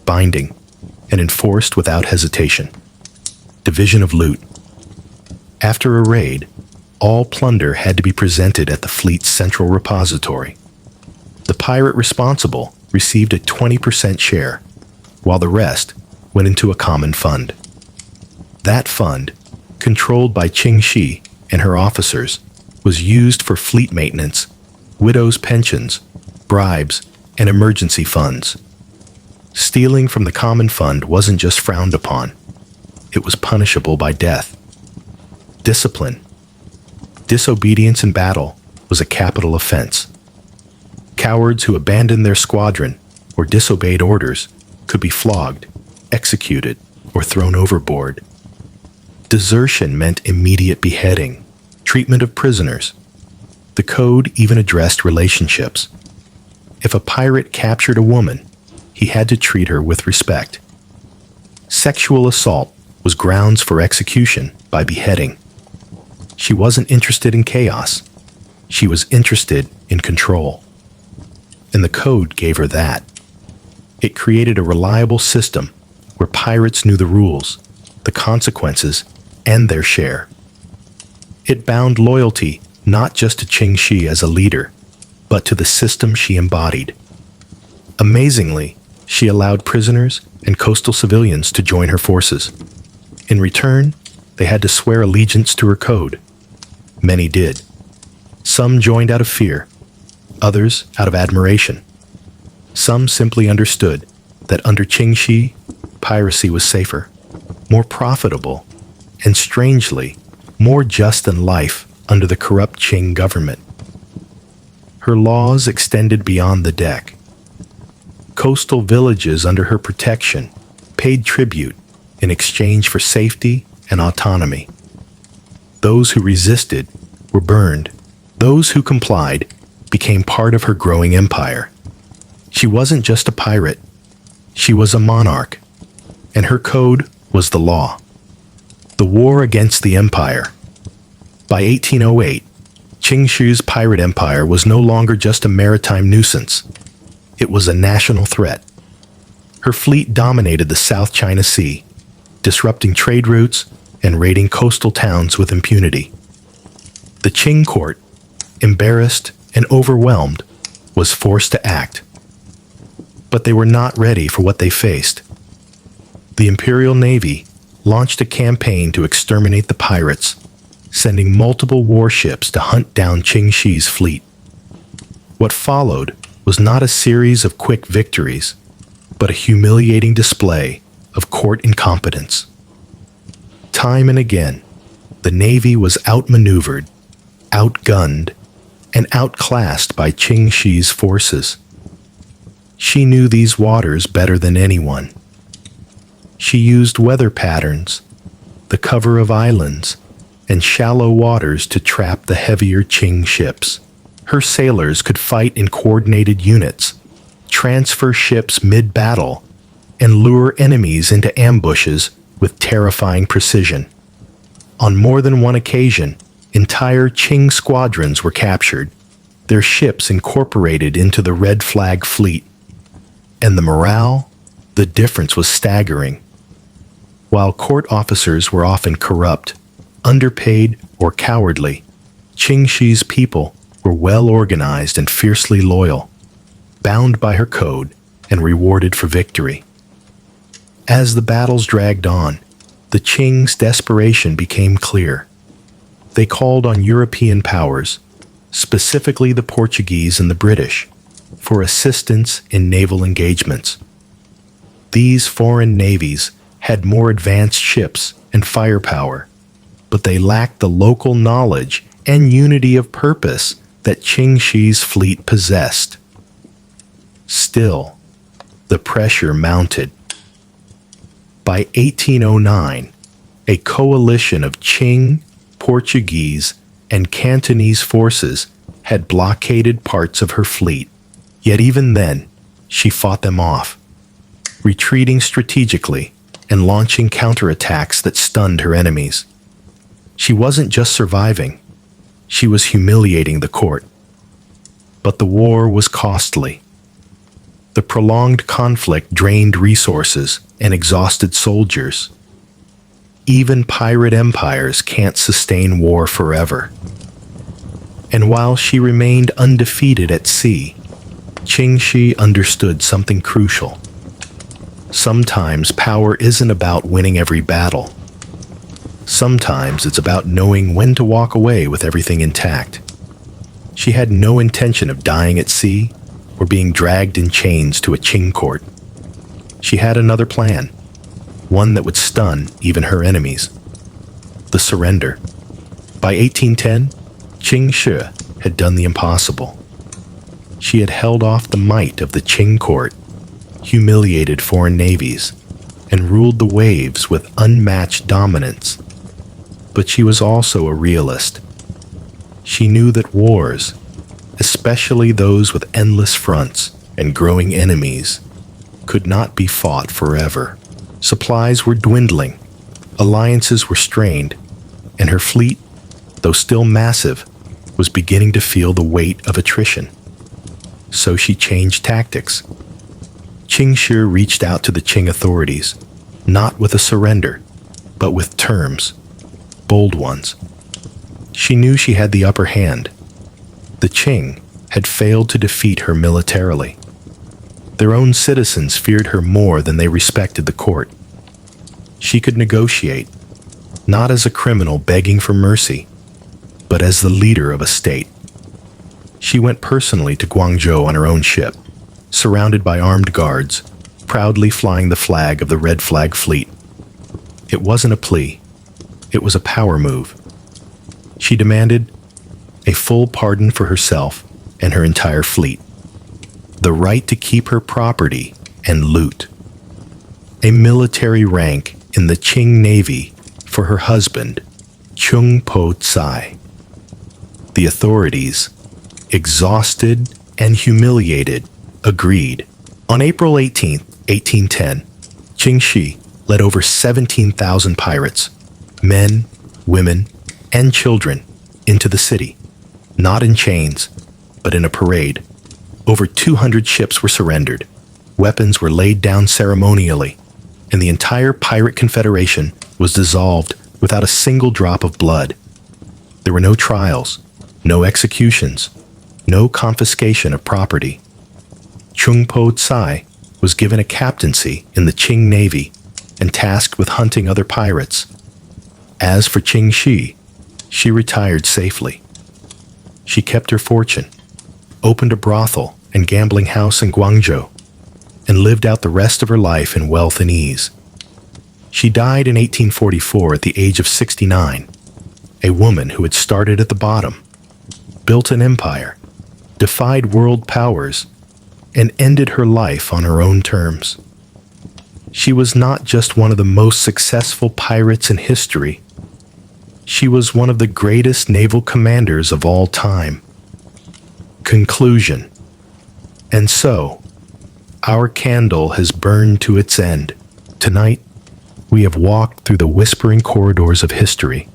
binding, and enforced without hesitation. Division of loot. After a raid, all plunder had to be presented at the fleet's central repository. The pirate responsible received a 20% share, while the rest went into a common fund. That fund, controlled by Qing Shi and her officers, was used for fleet maintenance, widows' pensions, bribes, and emergency funds. Stealing from the common fund wasn't just frowned upon, it was punishable by death. Discipline. Disobedience in battle was a capital offense. Cowards who abandoned their squadron or disobeyed orders could be flogged, executed, or thrown overboard. Desertion meant immediate beheading, treatment of prisoners. The code even addressed relationships. If a pirate captured a woman, he had to treat her with respect. Sexual assault was grounds for execution by beheading. She wasn't interested in chaos. She was interested in control. And the code gave her that. It created a reliable system where pirates knew the rules, the consequences, and their share. It bound loyalty not just to Qing Shi as a leader, but to the system she embodied. Amazingly, she allowed prisoners and coastal civilians to join her forces. In return, they had to swear allegiance to her code. Many did. Some joined out of fear, others out of admiration. Some simply understood that under Qing Shi, piracy was safer, more profitable, and strangely, more just than life under the corrupt Qing government. Her laws extended beyond the deck. Coastal villages under her protection paid tribute in exchange for safety and autonomy. Those who resisted were burned. Those who complied became part of her growing empire. She wasn't just a pirate, she was a monarch, and her code was the law. The war against the empire. By 1808, Qing Shi's pirate empire was no longer just a maritime nuisance. It was a national threat. Her fleet dominated the South China Sea, disrupting trade routes and raiding coastal towns with impunity. The Qing court, embarrassed and overwhelmed, was forced to act. But they were not ready for what they faced. The Imperial Navy launched a campaign to exterminate the pirates, sending multiple warships to hunt down Qing Shi's fleet. What followed was not a series of quick victories, but a humiliating display of court incompetence. Time and again, the Navy was outmaneuvered, outgunned, and outclassed by Qing Shi's forces. She knew these waters better than anyone. She used weather patterns, the cover of islands, and shallow waters to trap the heavier Qing ships. Her sailors could fight in coordinated units, transfer ships mid-battle, and lure enemies into ambushes with terrifying precision. On more than one occasion, entire Qing squadrons were captured, their ships incorporated into the Red Flag fleet. And the morale? The difference was staggering. While court officers were often corrupt, underpaid, or cowardly, Qing Shi's people were well organized and fiercely loyal, bound by her code and rewarded for victory. As the battles dragged on, the Qing's desperation became clear. They called on European powers, specifically the Portuguese and the British, for assistance in naval engagements. These foreign navies had more advanced ships and firepower, but they lacked the local knowledge and unity of purpose that Qing Shi's fleet possessed. Still, the pressure mounted. By 1809, a coalition of Qing, Portuguese, and Cantonese forces had blockaded parts of her fleet. Yet even then, she fought them off, retreating strategically and launching counterattacks that stunned her enemies. She wasn't just surviving, she was humiliating the court. But the war was costly. The prolonged conflict drained resources and exhausted soldiers. Even pirate empires can't sustain war forever. And while she remained undefeated at sea, Qingxi understood something crucial. Sometimes power isn't about winning every battle. Sometimes it's about knowing when to walk away with everything intact. She had no intention of dying at sea or being dragged in chains to a Qing court. She had another plan, one that would stun even her enemies: the surrender. By 1810, Qing Shi had done the impossible. She had held off the might of the Qing court, humiliated foreign navies, and ruled the waves with unmatched dominance. But she was also a realist. She knew that wars, especially those with endless fronts and growing enemies, could not be fought forever. Supplies were dwindling, alliances were strained, and her fleet, though still massive, was beginning to feel the weight of attrition. So she changed tactics. Qingxi reached out to the Qing authorities, not with a surrender, but with terms, bold ones. She knew she had the upper hand. The Qing had failed to defeat her militarily. Their own citizens feared her more than they respected the court. She could negotiate, not as a criminal begging for mercy, but as the leader of a state. She went personally to Guangzhou on her own ship, surrounded by armed guards, proudly flying the flag of the Red Flag Fleet. It wasn't a plea. It was a power move. She demanded a full pardon for herself and her entire fleet, the right to keep her property and loot, a military rank in the Qing Navy for her husband, Chung Po Tsai. The authorities, exhausted and humiliated, agreed. On April 18, 1810, Qingxi led over 17,000 pirates, men, women, and children, into the city, not in chains, but in a parade. Over 200 ships were surrendered, weapons were laid down ceremonially, and the entire pirate confederation was dissolved without a single drop of blood. There were no trials, no executions, no confiscation of property. Chung Po Tsai was given a captaincy in the Qing Navy and tasked with hunting other pirates. As for Qingxi, she retired safely. She kept her fortune, opened a brothel and gambling house in Guangzhou, and lived out the rest of her life in wealth and ease. She died in 1844 at the age of 69, a woman who had started at the bottom, built an empire, defied world powers, and ended her life on her own terms. She was not just one of the most successful pirates in history. She was one of the greatest naval commanders of all time. Conclusion. And so, our candle has burned to its end. Tonight, we have walked through the whispering corridors of history,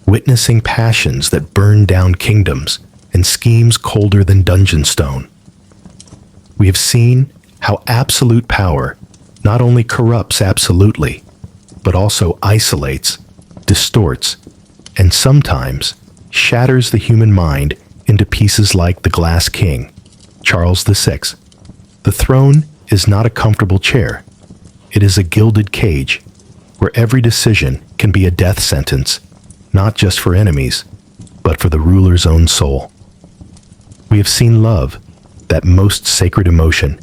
witnessing passions that burn down kingdoms and schemes colder than dungeon stone. We have seen how absolute power not only corrupts absolutely, but also isolates, distorts, and sometimes shatters the human mind into pieces like the Glass King, Charles VI. The throne is not a comfortable chair. It is a gilded cage, where every decision can be a death sentence, not just for enemies, but for the ruler's own soul. We have seen love, that most sacred emotion,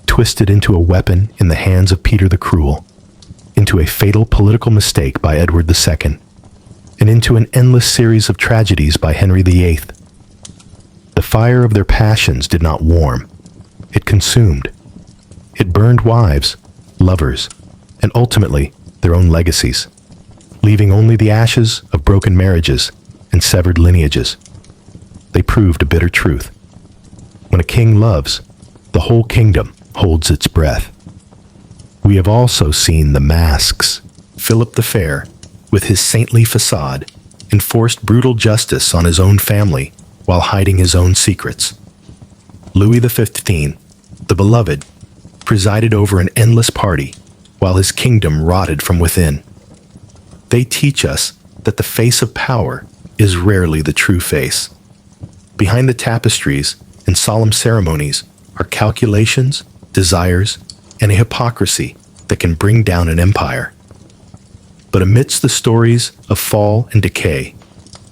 twisted into a weapon in the hands of Peter the Cruel, into a fatal political mistake by Edward II, and into an endless series of tragedies by Henry VIII. The fire of their passions did not warm. It consumed. It burned wives, lovers, and ultimately their own legacies, leaving only the ashes of broken marriages and severed lineages. They proved a bitter truth. When a king loves, the whole kingdom holds its breath. We have also seen the masks. Philip the Fair, with his saintly facade, enforced brutal justice on his own family while hiding his own secrets. Louis XV, the beloved, presided over an endless party while his kingdom rotted from within. They teach us that the face of power is rarely the true face. Behind the tapestries and solemn ceremonies are calculations, desires, and a hypocrisy that can bring down an empire. But amidst the stories of fall and decay,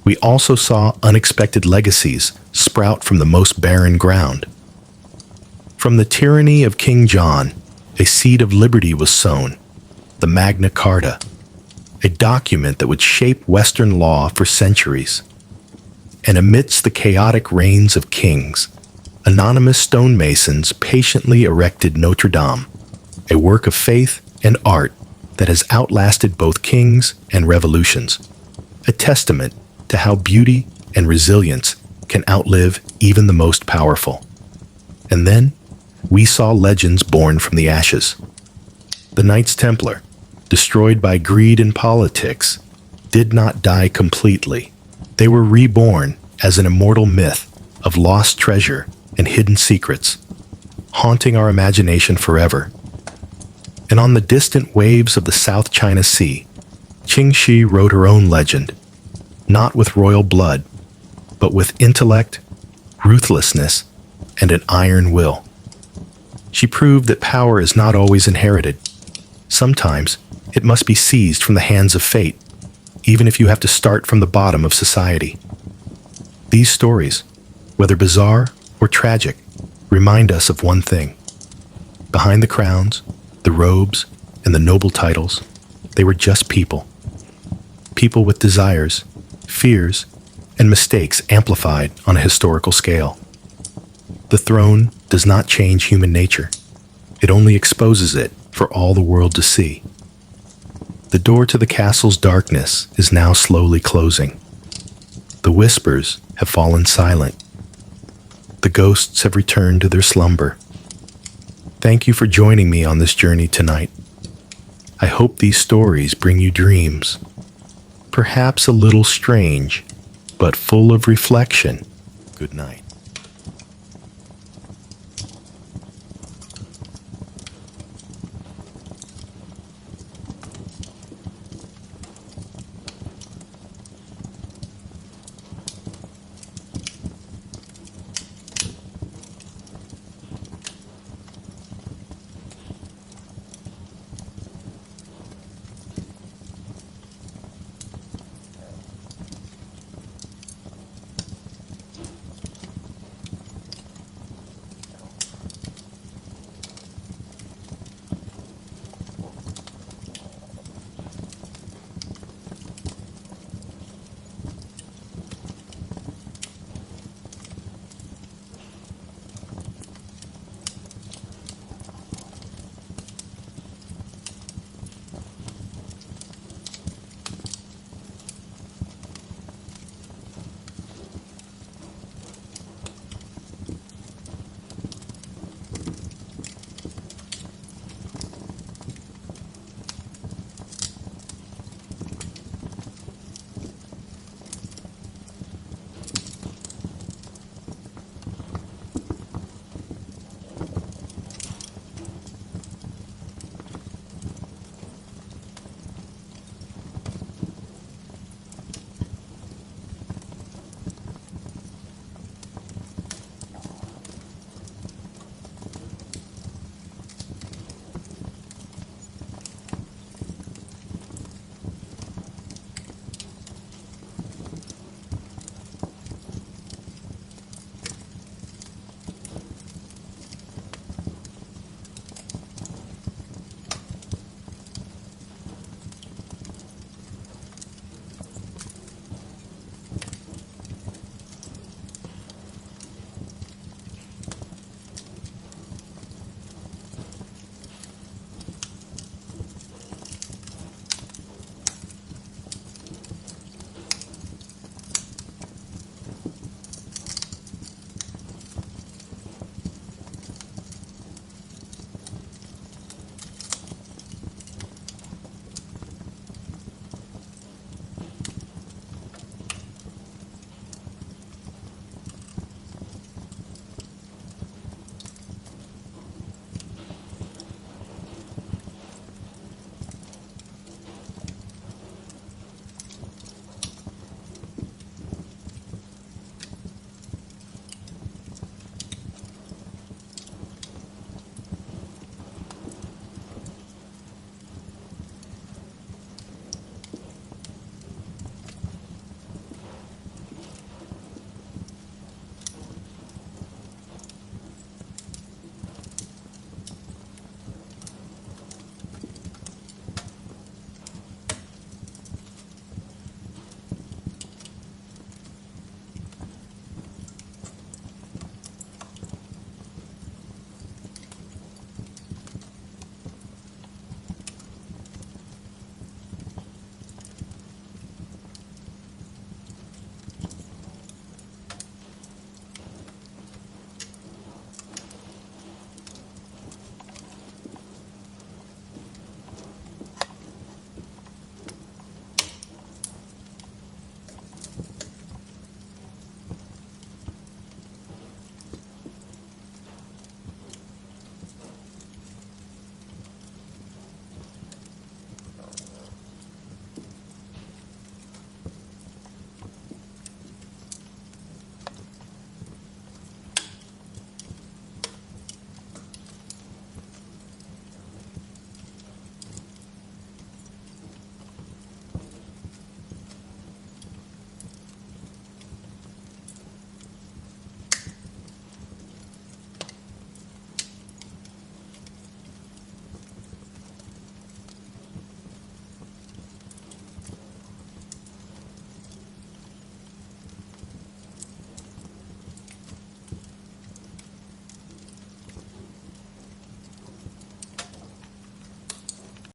we also saw unexpected legacies sprout from the most barren ground. From the tyranny of King John, a seed of liberty was sown, the Magna Carta, a document that would shape Western law for centuries. And amidst the chaotic reigns of kings, anonymous stonemasons patiently erected Notre Dame, a work of faith and art that has outlasted both kings and revolutions, a testament to how beauty and resilience can outlive even the most powerful. And then, we saw legends born from the ashes. The Knights Templar, destroyed by greed and politics, did not die completely. They were reborn as an immortal myth of lost treasure and hidden secrets, haunting our imagination forever. And on the distant waves of the South China Sea, Qingxi wrote her own legend, not with royal blood, but with intellect, ruthlessness, and an iron will. She proved that power is not always inherited. Sometimes it must be seized from the hands of fate, even if you have to start from the bottom of society. These stories, whether bizarre or tragic, remind us of one thing. Behind the crowns, the robes, and the noble titles, they were just people. People with desires, fears, and mistakes amplified on a historical scale. The throne does not change human nature. It only exposes it for all the world to see. The door to the castle's darkness is now slowly closing. The whispers have fallen silent. The ghosts have returned to their slumber. Thank you for joining me on this journey tonight. I hope these stories bring you dreams, perhaps a little strange, but full of reflection. Good night.